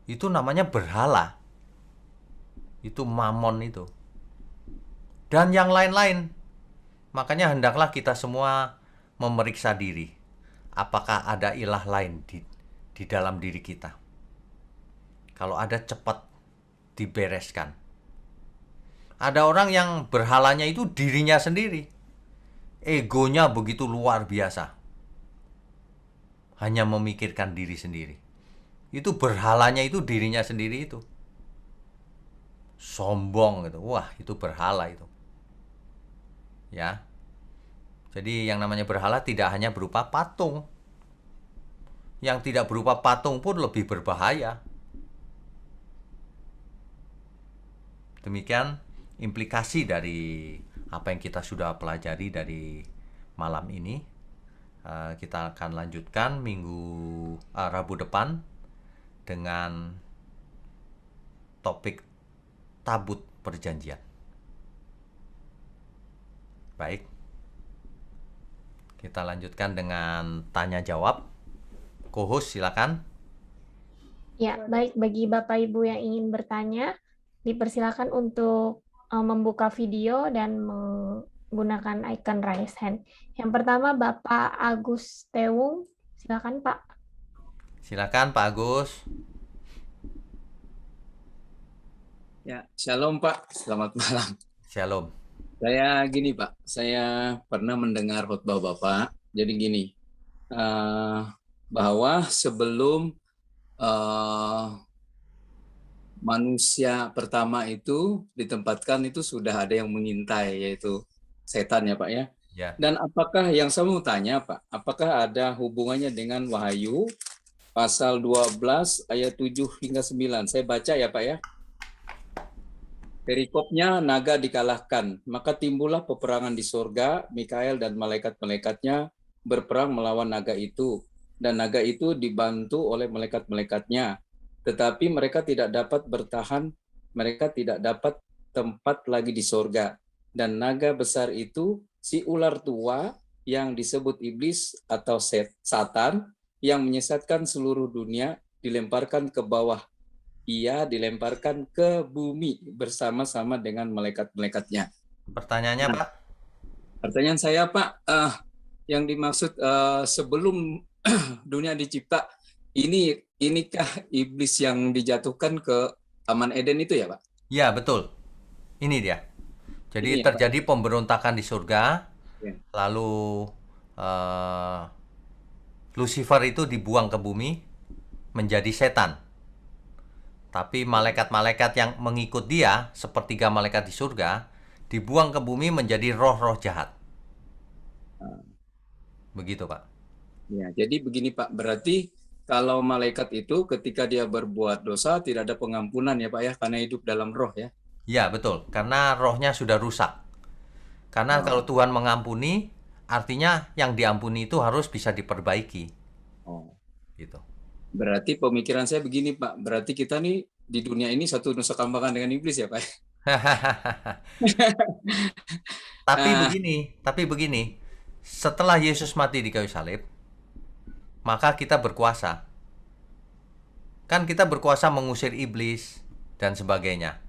Speaker 1: Itu namanya berhala. Itu Mammon itu. Dan yang lain-lain. Makanya hendaklah kita semua memeriksa diri. Apakah ada ilah lain di dalam diri kita? Kalau ada, cepat dibereskan. Ada orang yang berhalanya itu dirinya sendiri. Egonya begitu luar biasa. Hanya memikirkan diri sendiri. Itu berhalanya itu dirinya sendiri itu. Sombong gitu. Wah, itu berhala itu. Ya. Jadi yang namanya berhala tidak hanya berupa patung. Yang tidak berupa patung pun lebih berbahaya. Demikian implikasi dari apa yang kita sudah pelajari dari malam ini. Kita akan lanjutkan Rabu depan dengan topik tabut perjanjian. Baik, kita lanjutkan dengan tanya jawab. Co-host silakan.
Speaker 2: Ya, baik, bagi Bapak Ibu yang ingin bertanya, dipersilakan untuk membuka video dan menggunakan icon raise hand. Yang pertama Bapak Agus Tewung, silakan Pak.
Speaker 1: Silakan Pak Agus.
Speaker 3: Ya, shalom Pak, selamat malam.
Speaker 1: Shalom.
Speaker 3: Saya gini Pak, saya pernah mendengar khotbah Bapak. Jadi gini, bahwa sebelum manusia pertama itu ditempatkan, itu sudah ada yang mengintai, yaitu setan ya Pak ya.
Speaker 1: Ya.
Speaker 3: Dan apakah, yang saya mau tanya Pak, apakah ada hubungannya dengan Wahyu pasal 12 ayat 7 hingga 9? Saya baca ya Pak ya. Perikopnya, naga dikalahkan, maka timbullah peperangan di sorga, Mikael dan malaikat-malaikatnya berperang melawan naga itu, dan naga itu dibantu oleh malaikat-malaikatnya. Tetapi mereka tidak dapat bertahan, mereka tidak dapat tempat lagi di sorga. Dan naga besar itu, si ular tua yang disebut iblis atau Satan, yang menyesatkan seluruh dunia, dilemparkan ke bawah. Ia dilemparkan ke bumi bersama-sama dengan malaikat-malaikatnya.
Speaker 1: Pertanyaannya Pak?
Speaker 3: Pertanyaan saya Pak, yang dimaksud sebelum dunia dicipta, inikah iblis yang dijatuhkan ke Taman Eden itu ya Pak?
Speaker 1: Ya, betul. Ini dia. Jadi
Speaker 3: Ini ya,
Speaker 1: terjadi pemberontakan di surga,
Speaker 3: ya.
Speaker 1: Lalu Lucifer itu dibuang ke bumi menjadi setan. Tapi malaikat-malaikat yang mengikut dia, sepertiga malaikat di surga, dibuang ke bumi menjadi roh-roh jahat. Begitu Pak.
Speaker 3: Ya, jadi begini Pak, berarti kalau malaikat itu ketika dia berbuat dosa tidak ada pengampunan ya Pak ya, karena hidup dalam roh ya?
Speaker 1: Ya, betul. Karena rohnya sudah rusak. Karena kalau Tuhan mengampuni, artinya yang diampuni itu harus bisa diperbaiki. Gitu.
Speaker 3: Berarti pemikiran saya begini Pak, berarti kita nih di dunia ini satu nusa kambangan dengan iblis ya Pak?
Speaker 1: Tapi begini, setelah Yesus mati di kayu salib, maka kita berkuasa. Kan kita berkuasa mengusir iblis dan sebagainya.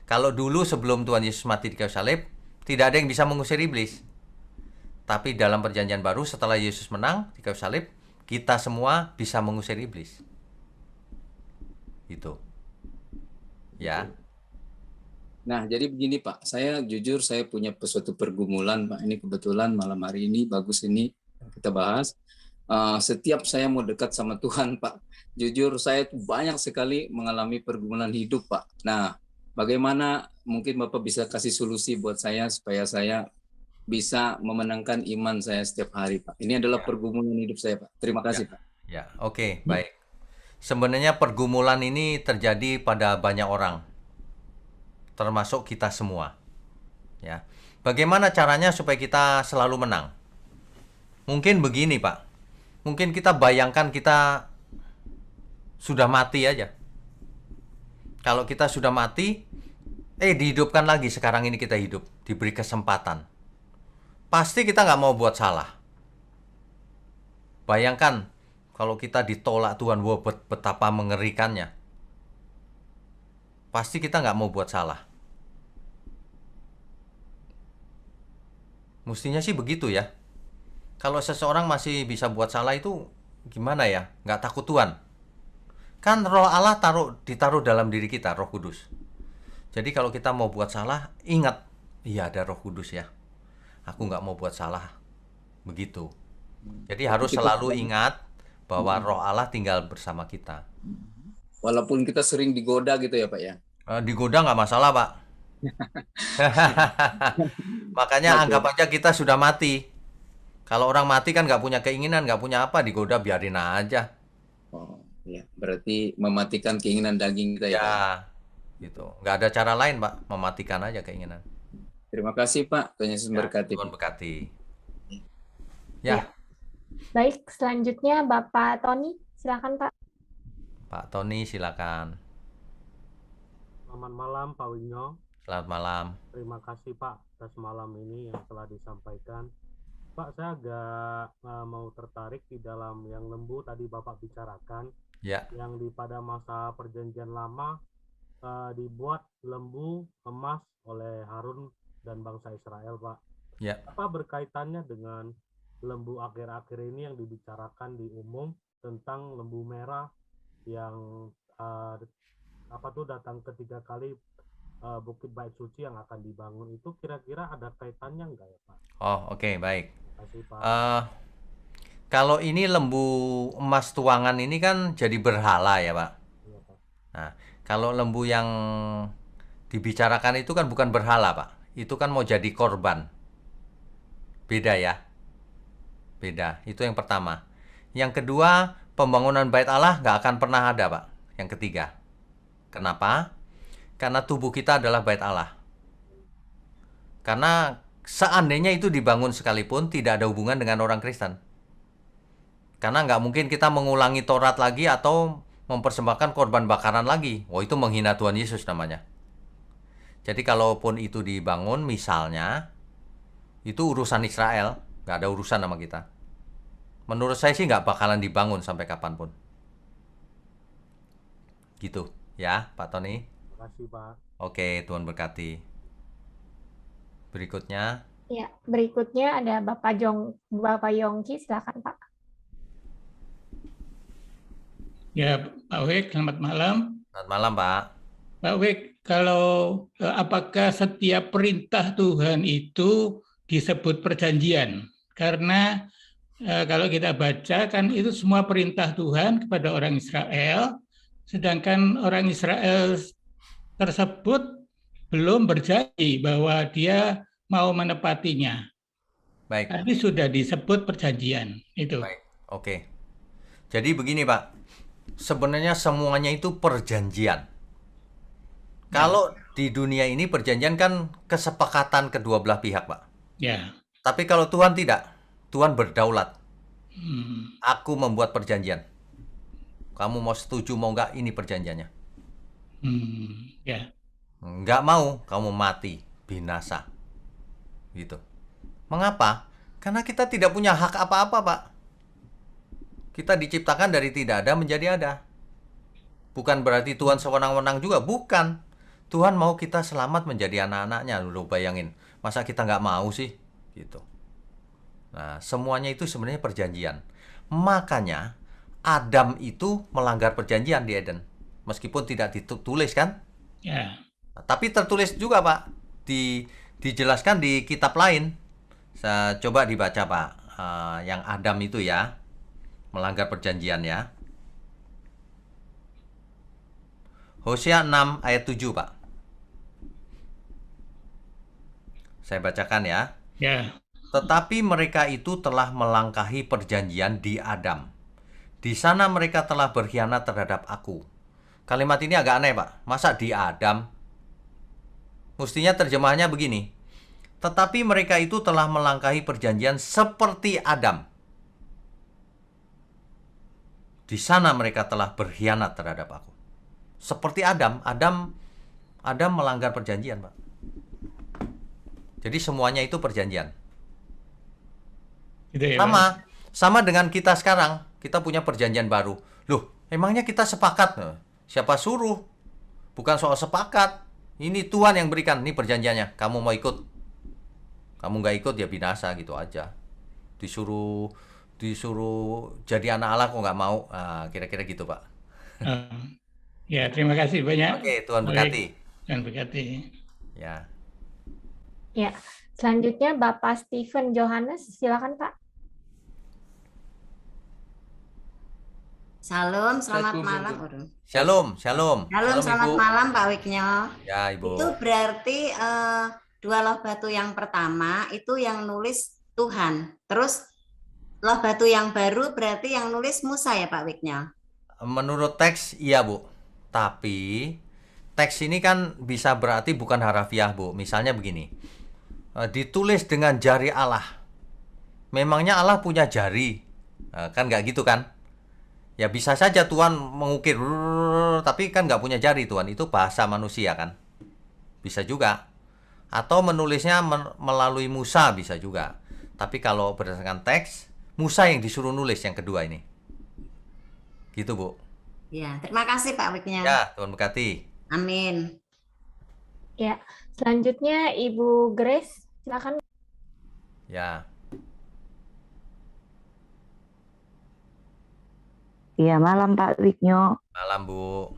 Speaker 1: Kalau dulu sebelum Tuhan Yesus mati di kayu salib, tidak ada yang bisa mengusir iblis. Tapi dalam perjanjian baru, setelah Yesus menang di kayu salib, kita semua bisa mengusir iblis. Itu. Ya.
Speaker 3: Nah, jadi begini Pak, saya jujur saya punya suatu pergumulan Pak. Ini kebetulan malam hari ini bagus ini kita bahas. Setiap saya mau dekat sama Tuhan Pak, jujur saya banyak sekali mengalami pergumulan hidup Pak. Nah, bagaimana mungkin Bapak bisa kasih solusi buat saya supaya saya bisa memenangkan iman saya setiap hari Pak. Ini adalah pergumulan hidup saya Pak. Terima kasih Pak.
Speaker 1: Ya, oke, baik. Sebenarnya pergumulan ini terjadi pada banyak orang, termasuk kita semua. Ya. Bagaimana caranya supaya kita selalu menang? Mungkin begini, Pak. Mungkin kita bayangkan kita sudah mati aja. Kalau kita sudah mati, dihidupkan lagi, sekarang ini kita hidup, diberi kesempatan. Pasti kita nggak mau buat salah. Bayangkan kalau kita ditolak Tuhan, wah betapa mengerikannya. Pasti kita nggak mau buat salah. Mestinya sih begitu ya. Kalau seseorang masih bisa buat salah itu gimana ya? Nggak takut Tuhan. Kan roh Allah ditaruh dalam diri kita, Roh Kudus. Jadi kalau kita mau buat salah, ingat, iya ada Roh Kudus ya. Aku nggak mau buat salah. Begitu. Jadi harus
Speaker 3: Kita
Speaker 1: selalu ingat bahwa roh Allah tinggal bersama kita.
Speaker 3: walaupun kita sering digoda gitu ya Pak ya.
Speaker 1: Digoda nggak masalah, Pak. Makanya
Speaker 3: Oke.
Speaker 1: anggap aja kita sudah mati. Kalau orang mati kan nggak punya keinginan, nggak punya apa, digoda biarin aja.
Speaker 3: Oh, ya. Berarti mematikan keinginan daging kita ya Pak.
Speaker 1: Ya, gitu. Nggak ada cara lain, Pak. Mematikan aja keinginan.
Speaker 3: Terima kasih Pak. Tuhan Yesus
Speaker 1: Ya,
Speaker 3: berkati.
Speaker 1: Tuhan berkati.
Speaker 2: Ya.
Speaker 1: Ya,
Speaker 2: Baik, selanjutnya Bapak Tony, silakan Pak.
Speaker 1: Pak Tony silakan.
Speaker 4: Selamat malam Pak Winyo.
Speaker 1: Selamat malam.
Speaker 4: Terima kasih Pak atas malam ini yang telah disampaikan. Pak, saya agak mau tertarik di dalam yang lembu tadi Bapak bicarakan,
Speaker 1: Ya,
Speaker 4: yang pada masa perjanjian lama dibuat lembu emas oleh Harun dan bangsa Israel, Pak.
Speaker 1: ya.
Speaker 4: Apa berkaitannya dengan lembu akhir-akhir ini yang dibicarakan di umum tentang lembu merah yang datang ketiga kali Bukit Bait Suci yang akan dibangun itu kira-kira ada kaitannya enggak ya Pak?
Speaker 1: Oh, oke, baik.
Speaker 4: Terima kasih Pak.
Speaker 1: Kalau ini lembu emas tuangan ini kan jadi berhala ya, Pak.
Speaker 4: Iya, Pak.
Speaker 1: Nah, kalau lembu yang dibicarakan itu kan bukan berhala, Pak. Itu kan mau jadi korban. Beda ya. Beda. Itu yang pertama. Yang kedua, pembangunan bait Allah nggak akan pernah ada, Pak. Yang ketiga. Kenapa? Karena tubuh kita adalah bait Allah. Karena seandainya itu dibangun sekalipun tidak ada hubungan dengan orang Kristen. Karena nggak mungkin kita mengulangi Taurat lagi atau mempersembahkan korban bakaran lagi. Oh, itu menghina Tuhan Yesus namanya. Jadi kalaupun itu dibangun misalnya, itu urusan Israel. Nggak ada urusan sama kita. Menurut saya sih nggak bakalan dibangun sampai kapanpun. Gitu ya, Pak Tony.
Speaker 4: Terima kasih Pak.
Speaker 1: Oke, Tuhan berkati. Berikutnya,
Speaker 2: Ya, berikutnya ada Bapak Yongki, silakan Pak.
Speaker 5: Ya, Pak Wek, selamat malam.
Speaker 1: selamat malam, Pak.
Speaker 5: Pak Wek, kalau apakah setiap perintah Tuhan itu disebut perjanjian? Karena kalau kita baca kan itu semua perintah Tuhan kepada orang Israel, sedangkan orang Israel tersebut belum berjanji bahwa dia mau menepatinya.
Speaker 1: Baik.
Speaker 5: Tapi sudah disebut perjanjian itu.
Speaker 1: Baik, oke. Jadi begini, Pak. Sebenarnya semuanya itu perjanjian. Kalau di dunia ini perjanjian kan kesepakatan kedua belah pihak, Pak.
Speaker 5: Ya.
Speaker 1: Tapi kalau Tuhan tidak, Tuhan berdaulat.
Speaker 5: Hmm.
Speaker 1: Aku membuat perjanjian. Kamu mau setuju mau nggak, ini perjanjiannya.
Speaker 5: Ya.
Speaker 1: Nggak mau, kamu mati, binasa. Gitu. Mengapa? Karena kita tidak punya hak apa-apa, Pak. Kita diciptakan dari tidak ada menjadi ada. Bukan berarti Tuhan sewenang-wenang juga, bukan. Tuhan mau kita selamat menjadi anak-anaknya. Lu bayangin, masa kita nggak mau sih? Gitu. Nah, semuanya itu sebenarnya perjanjian. Makanya, Adam itu melanggar perjanjian di Eden. Meskipun tidak ditulis kan?
Speaker 5: Ya.
Speaker 1: Nah, tapi tertulis juga, Pak. Dijelaskan di kitab lain. Saya coba dibaca, Pak. Yang Adam itu ya. Melanggar perjanjian ya. Hosea 6 ayat 7, Pak. Saya bacakan ya.
Speaker 5: Ya.
Speaker 1: Tetapi mereka itu telah melangkahi perjanjian di Adam. Di sana mereka telah berkhianat terhadap aku. Kalimat ini agak aneh, Pak. Masa di Adam? Mestinya terjemahannya begini. Tetapi mereka itu telah melangkahi perjanjian seperti Adam. Di sana mereka telah berkhianat terhadap aku. Seperti Adam. Adam melanggar perjanjian, Pak. Jadi semuanya itu perjanjian.
Speaker 5: Gitu ya, Pak?
Speaker 1: Sama dengan kita sekarang. Kita punya perjanjian baru. Loh, emangnya kita sepakat? Siapa suruh? Bukan soal sepakat. Ini Tuhan yang berikan. Ini perjanjiannya. Kamu mau ikut? Kamu nggak ikut ya binasa gitu aja. disuruh jadi anak Allah kok nggak mau. Nah, kira-kira gitu, Pak.
Speaker 5: Ya, terima kasih banyak.
Speaker 1: Oke, Tuhan
Speaker 5: Baik,
Speaker 1: berkati.
Speaker 5: Tuhan berkati.
Speaker 1: Ya.
Speaker 2: Ya, selanjutnya Bapak Stephen Johannes, silakan Pak.
Speaker 6: Shalom, selamat
Speaker 3: Satu,
Speaker 6: malam.
Speaker 3: satu.
Speaker 6: Waduh.
Speaker 1: Shalom, shalom.
Speaker 6: Shalom, selamat
Speaker 1: Ibu.
Speaker 6: malam Pak Wiknyo.
Speaker 1: Ya, Ibu.
Speaker 6: Itu berarti dua loh batu yang pertama itu yang nulis Tuhan. Terus loh batu yang baru berarti yang nulis Musa ya Pak Wiknyo?
Speaker 1: Menurut teks, iya, Bu. Tapi teks ini kan bisa berarti bukan harafiah, Bu. Misalnya begini. Ditulis dengan jari Allah. Memangnya Allah punya jari? Kan nggak gitu kan? Ya bisa saja Tuhan mengukir, tapi kan nggak punya jari Tuhan. Itu bahasa manusia kan? Bisa juga. Atau menulisnya melalui Musa bisa juga. Tapi kalau berdasarkan teks, Musa yang disuruh nulis yang kedua ini. Gitu, Bu.
Speaker 6: Ya, terima kasih Pak Wiknyo.
Speaker 1: Ya, Tuhan berkati.
Speaker 6: Amin.
Speaker 2: Ya, selanjutnya Ibu Grace, silakan.
Speaker 1: Ya.
Speaker 7: Iya, malam Pak Wiknyo.
Speaker 1: Malam, Bu.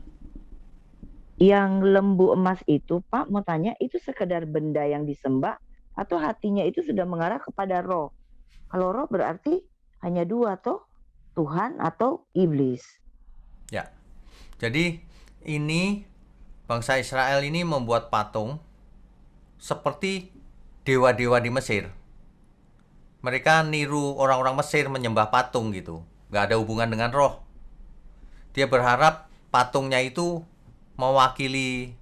Speaker 7: Yang lembu emas itu, Pak, mau tanya, itu sekedar benda yang disembah atau hatinya itu sudah mengarah kepada roh? Kalau roh berarti hanya dua, toh? Tuhan atau iblis.
Speaker 1: Ya. Jadi ini bangsa Israel ini membuat patung seperti dewa-dewa di Mesir. Mereka niru orang-orang Mesir menyembah patung gitu. Nggak ada hubungan dengan roh. Dia berharap patungnya itu mewakili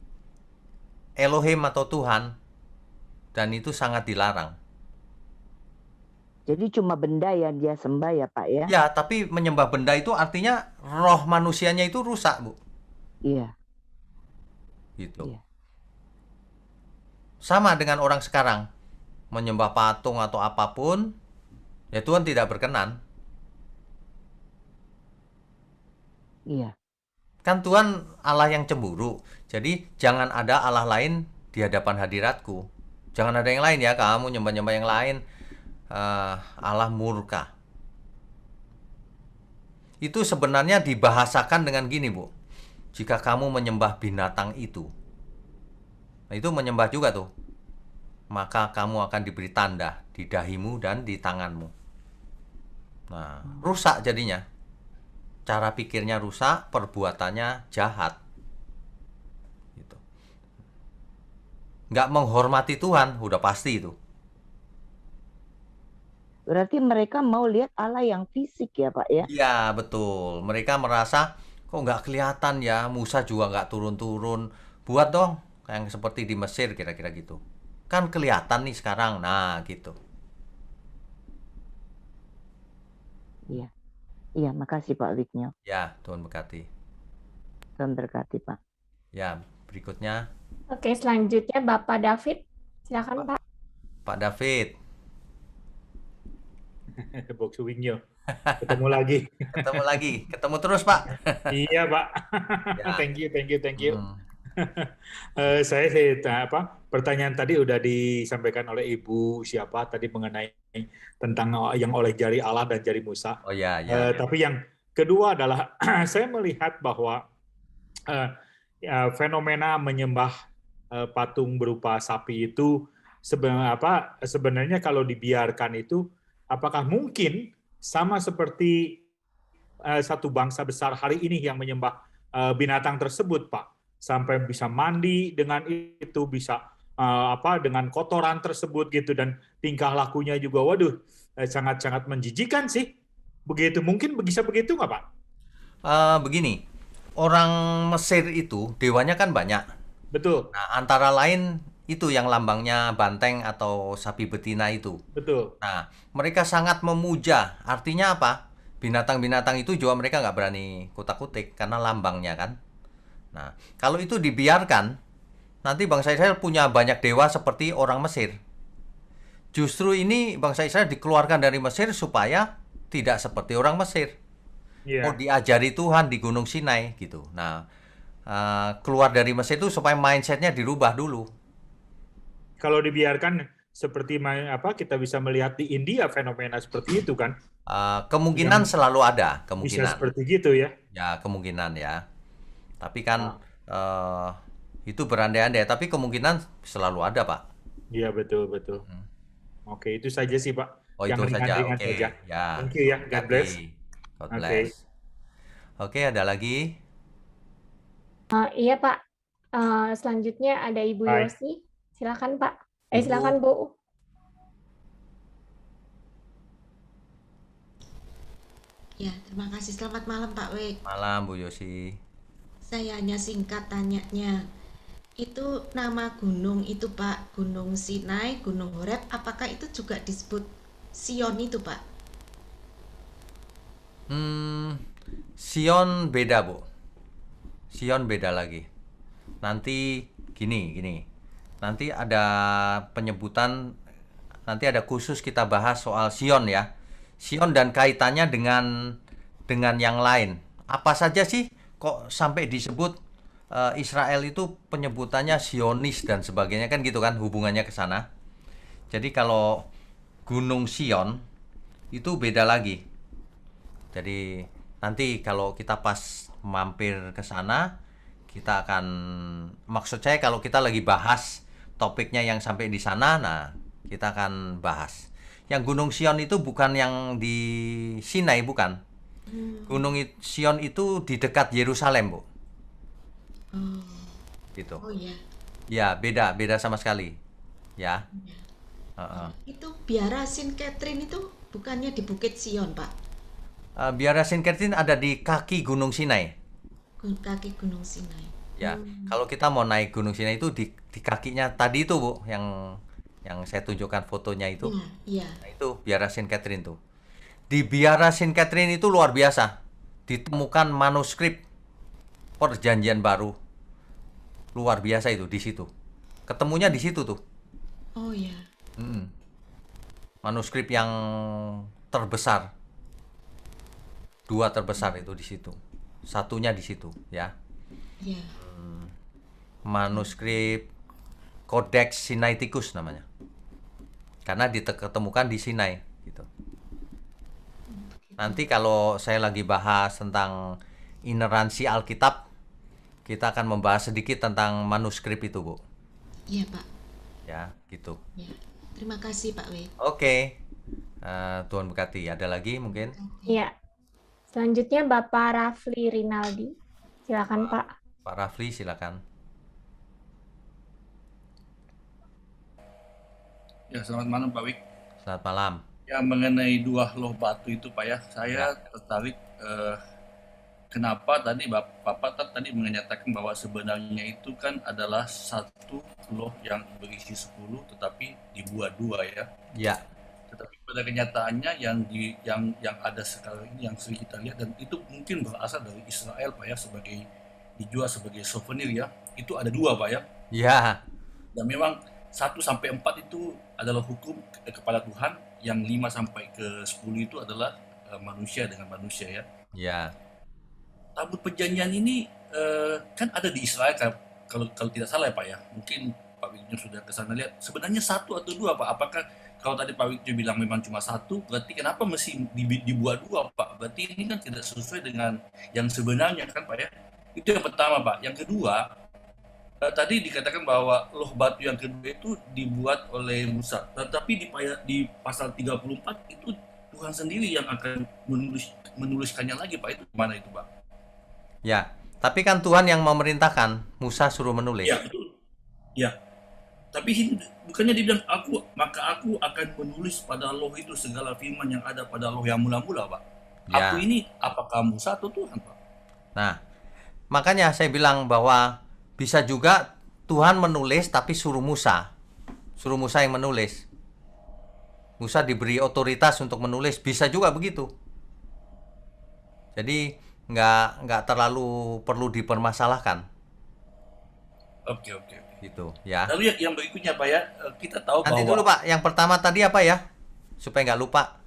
Speaker 1: Elohim atau Tuhan. Dan itu sangat dilarang.
Speaker 7: Jadi cuma benda yang dia sembah ya Pak ya?
Speaker 1: Ya, tapi menyembah benda itu artinya roh manusianya itu rusak, Bu.
Speaker 7: Iya.
Speaker 1: Gitu.
Speaker 7: Iya.
Speaker 1: Sama dengan orang sekarang. Menyembah patung atau apapun, ya Tuhan tidak berkenan.
Speaker 7: Iya.
Speaker 1: Kan Tuhan Allah yang cemburu. Jadi jangan ada Allah lain di hadapan hadiratku. Jangan ada yang lain ya, kamu nyembah-nyembah yang lain. Allah murka. Itu sebenarnya dibahasakan dengan gini, Bu. Jika kamu menyembah binatang itu, nah itu menyembah juga tuh. Maka kamu akan diberi tanda di dahimu dan di tanganmu. Nah, rusak jadinya. Cara pikirnya rusak, perbuatannya jahat. Gitu. Nggak menghormati Tuhan, udah pasti itu.
Speaker 7: Berarti mereka mau lihat Allah yang fisik ya Pak ya?
Speaker 1: Iya, betul. Mereka merasa, kok nggak kelihatan ya, Musa juga nggak turun-turun. Buat dong, yang seperti di Mesir kira-kira gitu. Kan kelihatan nih sekarang, nah gitu.
Speaker 7: Iya. Iya, makasih Pak Wiknyo.
Speaker 1: Ya, Tuhan berkati.
Speaker 7: Tuhan berkati Pak.
Speaker 1: Ya, berikutnya
Speaker 2: Oke, selanjutnya Bapak David, silakan Pak.
Speaker 1: Pak David.
Speaker 8: Box Wingyo. Ketemu lagi.
Speaker 1: Ketemu lagi, ketemu terus Pak.
Speaker 8: Iya Pak.
Speaker 1: Ya.
Speaker 8: Thank you.
Speaker 1: Hmm.
Speaker 8: Saya pertanyaan tadi udah disampaikan oleh Ibu siapa tadi mengenai tentang yang oleh jari Allah dan jari Musa.
Speaker 1: Oh ya, ya.
Speaker 8: Tapi yang kedua adalah saya melihat bahwa fenomena menyembah patung berupa sapi itu sebenarnya kalau dibiarkan itu apakah mungkin sama seperti satu bangsa besar hari ini yang menyembah binatang tersebut, Pak? Sampai bisa mandi dengan itu, bisa dengan kotoran tersebut gitu, dan tingkah lakunya juga waduh sangat-sangat menjijikan sih. Begitu, mungkin bisa begitu nggak Pak?
Speaker 1: Begini, orang Mesir itu dewanya kan banyak.
Speaker 8: Betul.
Speaker 1: Nah, antara lain itu yang lambangnya banteng atau sapi betina itu.
Speaker 8: Betul.
Speaker 1: Nah, mereka sangat memuja. Artinya apa? Binatang-binatang itu juga mereka nggak berani kutak-kutik karena lambangnya kan. Nah, kalau itu dibiarkan, nanti bangsa Israel punya banyak dewa seperti orang Mesir. Justru ini bangsa Israel dikeluarkan dari Mesir supaya tidak seperti orang Mesir.
Speaker 8: Yeah.
Speaker 1: Oh, diajari Tuhan di Gunung Sinai gitu. Nah, keluar dari Mesir itu supaya mindsetnya dirubah dulu.
Speaker 8: Kalau dibiarkan seperti kita bisa melihat di India fenomena seperti itu kan?
Speaker 1: Kemungkinan
Speaker 8: Yang
Speaker 1: selalu ada,
Speaker 8: bisa
Speaker 1: kemungkinan.
Speaker 8: seperti gitu ya?
Speaker 1: Ya, kemungkinan ya. Tapi kan
Speaker 8: Ah,
Speaker 1: itu berandai-andai, tapi kemungkinan selalu ada, Pak.
Speaker 8: Iya betul betul.
Speaker 1: Hmm.
Speaker 8: Oke, itu saja sih Pak.
Speaker 1: Oh,
Speaker 8: Yang
Speaker 1: itu saja.
Speaker 8: ringan-ringan
Speaker 1: Oke,
Speaker 8: saja.
Speaker 1: ya.
Speaker 8: Thank you ya. God bless.
Speaker 1: Hati. God
Speaker 8: Oke.
Speaker 1: bless. Oke, ada lagi?
Speaker 2: Iya Pak. Selanjutnya ada Ibu
Speaker 8: Bye.
Speaker 2: Yosi. Silakan Pak.
Speaker 1: Ibu.
Speaker 2: Silakan Bu.
Speaker 9: Ya, terima kasih. Selamat malam Pak Wek.
Speaker 1: Malam, Bu Yosi.
Speaker 9: Saya hanya singkat tanyanya. Itu nama gunung itu Pak, Gunung Sinai, Gunung Horeb, apakah itu juga disebut Sion itu Pak?
Speaker 1: Sion beda, Bu. Sion beda lagi. Nanti gini. Nanti ada penyebutan, nanti ada khusus kita bahas soal Sion ya. Sion dan kaitannya dengan yang lain. Apa saja sih kok sampai disebut Israel itu penyebutannya Zionis dan sebagainya kan gitu kan, hubungannya ke sana. Jadi kalau Gunung Sion itu beda lagi. Jadi nanti kalau kita pas mampir ke sana, kita akan, maksud saya kalau kita lagi bahas topiknya yang sampai di sana, nah kita akan bahas. Yang Gunung Sion itu bukan yang di Sinai, bukan. Gunung Sion itu di dekat Yerusalem, Bu.
Speaker 9: Oh,
Speaker 1: Gitu.
Speaker 9: oh ya.
Speaker 1: Ya, beda sama sekali. Ya.
Speaker 9: Itu Biara Saint Catherine itu bukannya di Bukit Sion Pak?
Speaker 1: Biara Saint Catherine ada di kaki Gunung Sinai.
Speaker 9: Kaki Gunung Sinai.
Speaker 1: Ya, kalau kita mau naik Gunung Sinai itu di kakinya tadi itu, Bu, yang saya tunjukkan fotonya itu.
Speaker 9: Iya.
Speaker 1: Nah, itu Biara Saint Catherine tuh. Di Biara Saint Catherine itu luar biasa. Ditemukan manuskrip Perjanjian Baru. Luar biasa itu di situ. Ketemunya di situ tuh.
Speaker 9: Oh ya.
Speaker 1: Manuskrip yang terbesar. 2 terbesar itu di situ. Satunya di situ, ya.
Speaker 9: Iya.
Speaker 1: Manuskrip Codex Sinaiticus namanya. Karena ditemukan di Sinai gitu. Nanti kalau saya lagi bahas tentang ineransi Alkitab, kita akan membahas sedikit tentang manuskrip itu, Bu.
Speaker 9: Iya, Pak.
Speaker 1: Ya, gitu.
Speaker 9: Ya. Terima kasih, Pak W.
Speaker 1: Oke. Tuhan berkati. Ada lagi mungkin?
Speaker 2: Iya. Selanjutnya Bapak Rafli Rinaldi. Silakan, Pak.
Speaker 1: Pak Rafli, silakan.
Speaker 10: Ya, selamat malam Pak Wik.
Speaker 1: Selamat malam.
Speaker 10: Ya, mengenai 2 loh batu itu Pak ya, saya tertarik kenapa tadi Bapak tadi menyatakan bahwa sebenarnya itu kan adalah 1 loh yang berisi 10 tetapi dibuat 2 ya.
Speaker 1: Ya.
Speaker 10: Tetapi pada kenyataannya yang ada sekarang ini yang sering kita lihat dan itu mungkin berasal dari Israel Pak ya, dijual sebagai souvenir ya. Itu ada 2 Pak ya.
Speaker 1: Ya.
Speaker 10: Dan memang 1 sampai 4 itu adalah hukum kepada Tuhan, yang 5 sampai ke 10 itu adalah manusia dengan manusia ya.
Speaker 1: Ya.
Speaker 10: Tabut perjanjian ini kan ada di Israel kalau tidak salah ya Pak ya. Mungkin Pak Wikjo sudah ke sana lihat. Sebenarnya 1 atau 2 Pak? Apakah kalau tadi Pak Wikjo bilang memang cuma 1, berarti kenapa mesti dibuat 2 Pak? Berarti ini kan tidak sesuai dengan yang sebenarnya kan Pak ya. Itu yang pertama Pak. Yang kedua, tadi dikatakan bahwa loh batu yang kedua itu dibuat oleh Musa. Tetapi di pasal 34 itu Tuhan sendiri yang akan menuliskannya lagi Pak. Itu mana itu Pak?
Speaker 1: Ya, tapi kan Tuhan yang memerintahkan Musa suruh menulis.
Speaker 10: Ya, betul. Ya. Tapi bukannya dibilang maka aku akan menulis pada loh itu segala firman yang ada pada loh yang mula-mula Pak.
Speaker 1: Ya.
Speaker 10: Aku ini apakah Musa atau Tuhan Pak?
Speaker 1: Nah, makanya saya bilang bahwa bisa juga Tuhan menulis tapi suruh Musa yang menulis. Musa diberi otoritas untuk menulis, bisa juga begitu. Jadi nggak terlalu perlu dipermasalahkan.
Speaker 10: Oke.
Speaker 1: Gitu ya.
Speaker 10: Lalu yang berikutnya Pak ya, kita tahu
Speaker 1: Nanti
Speaker 10: bahwa
Speaker 1: dulu Pak, yang pertama tadi apa ya? Supaya nggak lupa.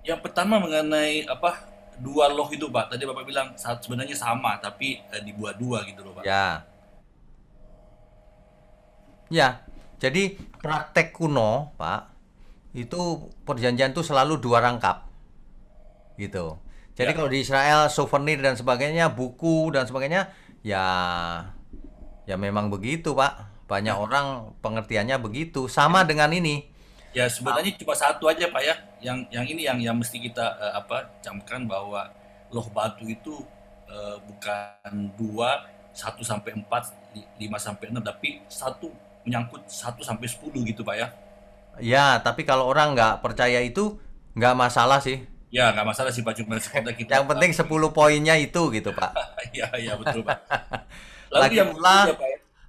Speaker 10: yang pertama mengenai 2 loh itu Pak. Tadi Bapak bilang sebenarnya sama tapi dibuat 2 gitu loh Pak.
Speaker 1: Ya. Jadi praktek kuno, Pak, itu perjanjian itu selalu 2 rangkap, gitu. Jadi
Speaker 10: Ya.
Speaker 1: kalau di Israel souvenir dan sebagainya, buku dan sebagainya, ya memang begitu, Pak. Banyak orang pengertiannya begitu. Sama dengan ini.
Speaker 10: Ya sebenarnya cuma satu aja Pak ya, yang ini yang mesti kita camkan bahwa loh batu itu bukan 2, 1 sampai 4, 5 sampai 6, tapi satu menyangkut 1 sampai 10 gitu Pak ya.
Speaker 1: Ya, tapi kalau orang nggak percaya itu nggak masalah sih.
Speaker 10: Ya nggak masalah sih Pak, cuma sekedar kita.
Speaker 1: Yang penting 10 poinnya itu gitu, Pak.
Speaker 10: Iya betul Pak. Lalu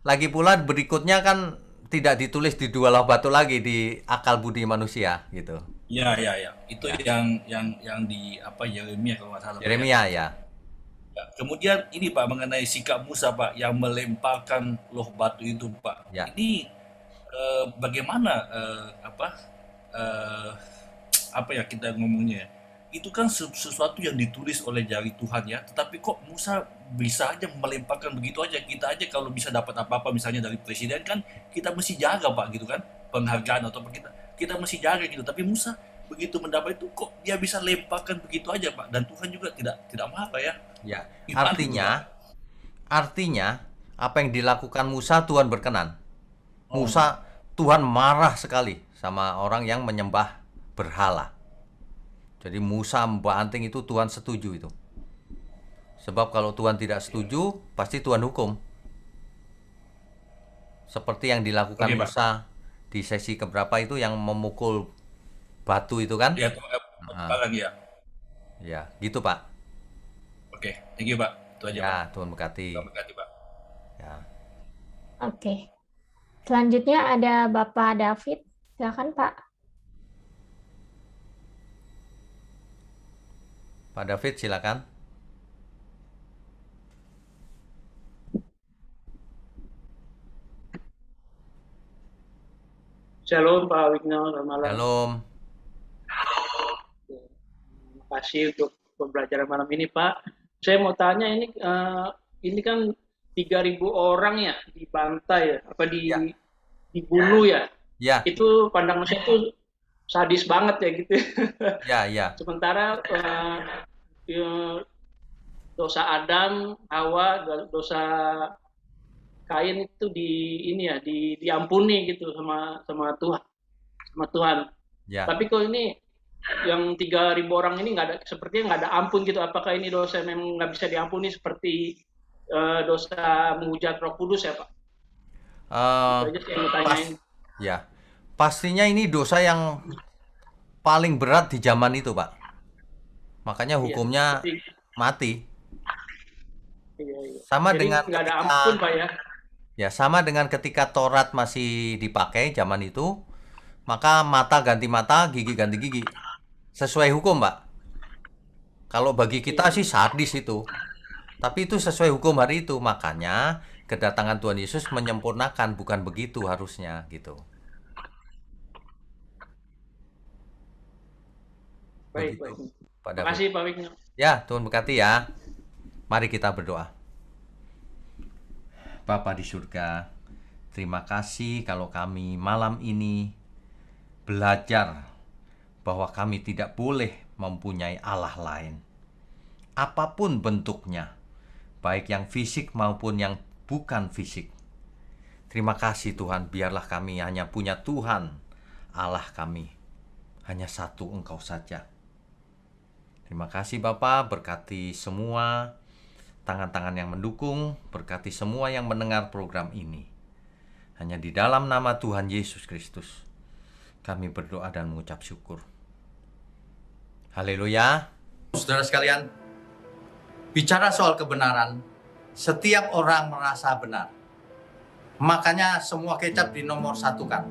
Speaker 1: Lagi pula berikutnya kan tidak ditulis di 2 loh batu lagi di akal budi manusia gitu.
Speaker 10: Iya. Itu yang di Yeremia kalau nggak salah.
Speaker 1: Yeremia ya.
Speaker 10: Ya. Kemudian ini Pak mengenai sikap Musa Pak yang melemparkan loh batu itu Pak.
Speaker 1: Ya.
Speaker 10: Ini bagaimana kita ngomongnya? Itu kan sesuatu yang ditulis oleh jari Tuhan ya, tetapi kok Musa bisa aja melemparkan begitu aja. Kita aja kalau bisa dapat apa-apa misalnya dari presiden kan kita mesti jaga Pak gitu kan, penghargaan atau apa kita mesti jaga gitu. Tapi Musa begitu mendapat itu kok dia bisa lemparkan begitu aja Pak, dan Tuhan juga tidak marah ya.
Speaker 1: Ya,
Speaker 10: Gimana,
Speaker 1: artinya apa yang dilakukan Musa Tuhan berkenan. Tuhan marah sekali sama orang yang menyembah berhala. Jadi Musa membanting itu Tuhan setuju itu. Sebab kalau Tuhan tidak setuju, pasti Tuhan hukum. Seperti yang dilakukan
Speaker 10: Oke, Pak.
Speaker 1: Musa di sesi keberapa itu yang memukul batu itu kan?
Speaker 10: Ya, barang ya.
Speaker 1: Ya, gitu Pak.
Speaker 10: Oke, thank you Pak. Itu aja Pak.
Speaker 1: Ya, Tuhan berkati.
Speaker 10: Tuhan berkati Pak.
Speaker 1: Ya.
Speaker 2: Oke. Selanjutnya ada Bapak David. Silakan Pak.
Speaker 1: Pak David silakan.
Speaker 11: Shalom Pak Wigno, selamat malam.
Speaker 1: Shalom.
Speaker 11: Terima kasih untuk pembelajaran malam ini Pak. Saya mau tanya ini kan 3.000 orang ya dibantai ya, dibunuh ya.
Speaker 1: Ya.
Speaker 11: Itu pandangan saya itu sadis banget ya gitu.
Speaker 1: Ya.
Speaker 11: Sementara dosa Adam, Hawa, dosa Kain itu diampuni gitu sama Tuhan.
Speaker 1: Ya.
Speaker 11: Tapi kok ini yang 3.000 orang ini sepertinya nggak ada ampun gitu. Apakah ini dosa memang nggak bisa diampuni seperti dosa menghujat Roh Kudus ya Pak? Itu aja sih yang mau tanyain.
Speaker 1: Ya, pastinya ini dosa yang paling berat di zaman itu Pak. Makanya hukumnya mati.
Speaker 11: Iya.
Speaker 1: Sama
Speaker 11: Jadi
Speaker 1: dengan
Speaker 11: nggak ada ampun Pak ya.
Speaker 1: Ya, sama dengan ketika Taurat masih dipakai zaman itu, maka mata ganti mata, gigi ganti gigi. Sesuai hukum, Pak. Kalau bagi kita sih sadis itu. Tapi itu sesuai hukum hari itu. Makanya kedatangan Tuhan Yesus menyempurnakan, bukan begitu harusnya gitu.
Speaker 11: Baik. Terima kasih Pak Wigno.
Speaker 1: Ya, Tuhan berkati ya. Mari kita berdoa. Bapa di surga, terima kasih kalau kami malam ini belajar bahwa kami tidak boleh mempunyai Allah lain. Apapun bentuknya, baik yang fisik maupun yang bukan fisik. Terima kasih Tuhan, biarlah kami hanya punya Tuhan, Allah kami. Hanya satu Engkau saja. Terima kasih Bapa, berkati semua tangan-tangan yang mendukung, berkati semua yang mendengar program ini. Hanya di dalam nama Tuhan Yesus Kristus kami berdoa dan mengucap syukur. Haleluya. Saudara sekalian, bicara soal kebenaran, setiap orang merasa benar. Makanya semua kecap dinomor satukan.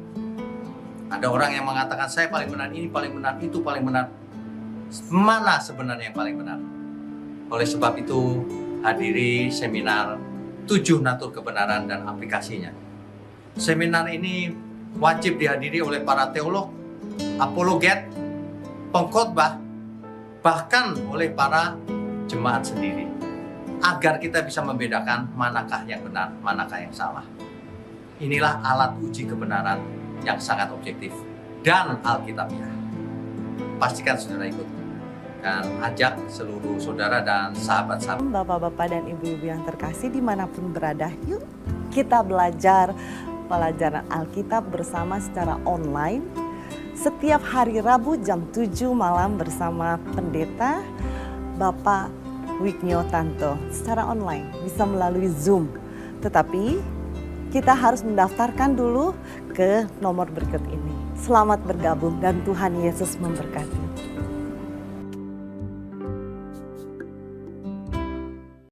Speaker 1: Ada orang yang mengatakan saya paling benar, ini paling benar, itu paling benar. Mana sebenarnya yang paling benar? Oleh sebab itu, hadiri seminar 7 natur kebenaran dan aplikasinya. Seminar ini wajib dihadiri oleh para teolog, apologet, pengkhotbah, bahkan oleh para jemaat sendiri. Agar kita bisa membedakan manakah yang benar, manakah yang salah. Inilah alat uji kebenaran yang sangat objektif dan Alkitabiah. Pastikan saudara ikut dan ajak seluruh saudara dan sahabat-sahabat.
Speaker 12: Bapak-bapak dan ibu-ibu yang terkasih dimanapun berada, yuk kita belajar pelajaran Alkitab bersama secara online setiap hari Rabu jam 7 malam bersama Pendeta Bapak Wigniotanto secara online, bisa melalui Zoom. Tetapi kita harus mendaftarkan dulu ke nomor berikut ini. Selamat bergabung dan Tuhan Yesus memberkati.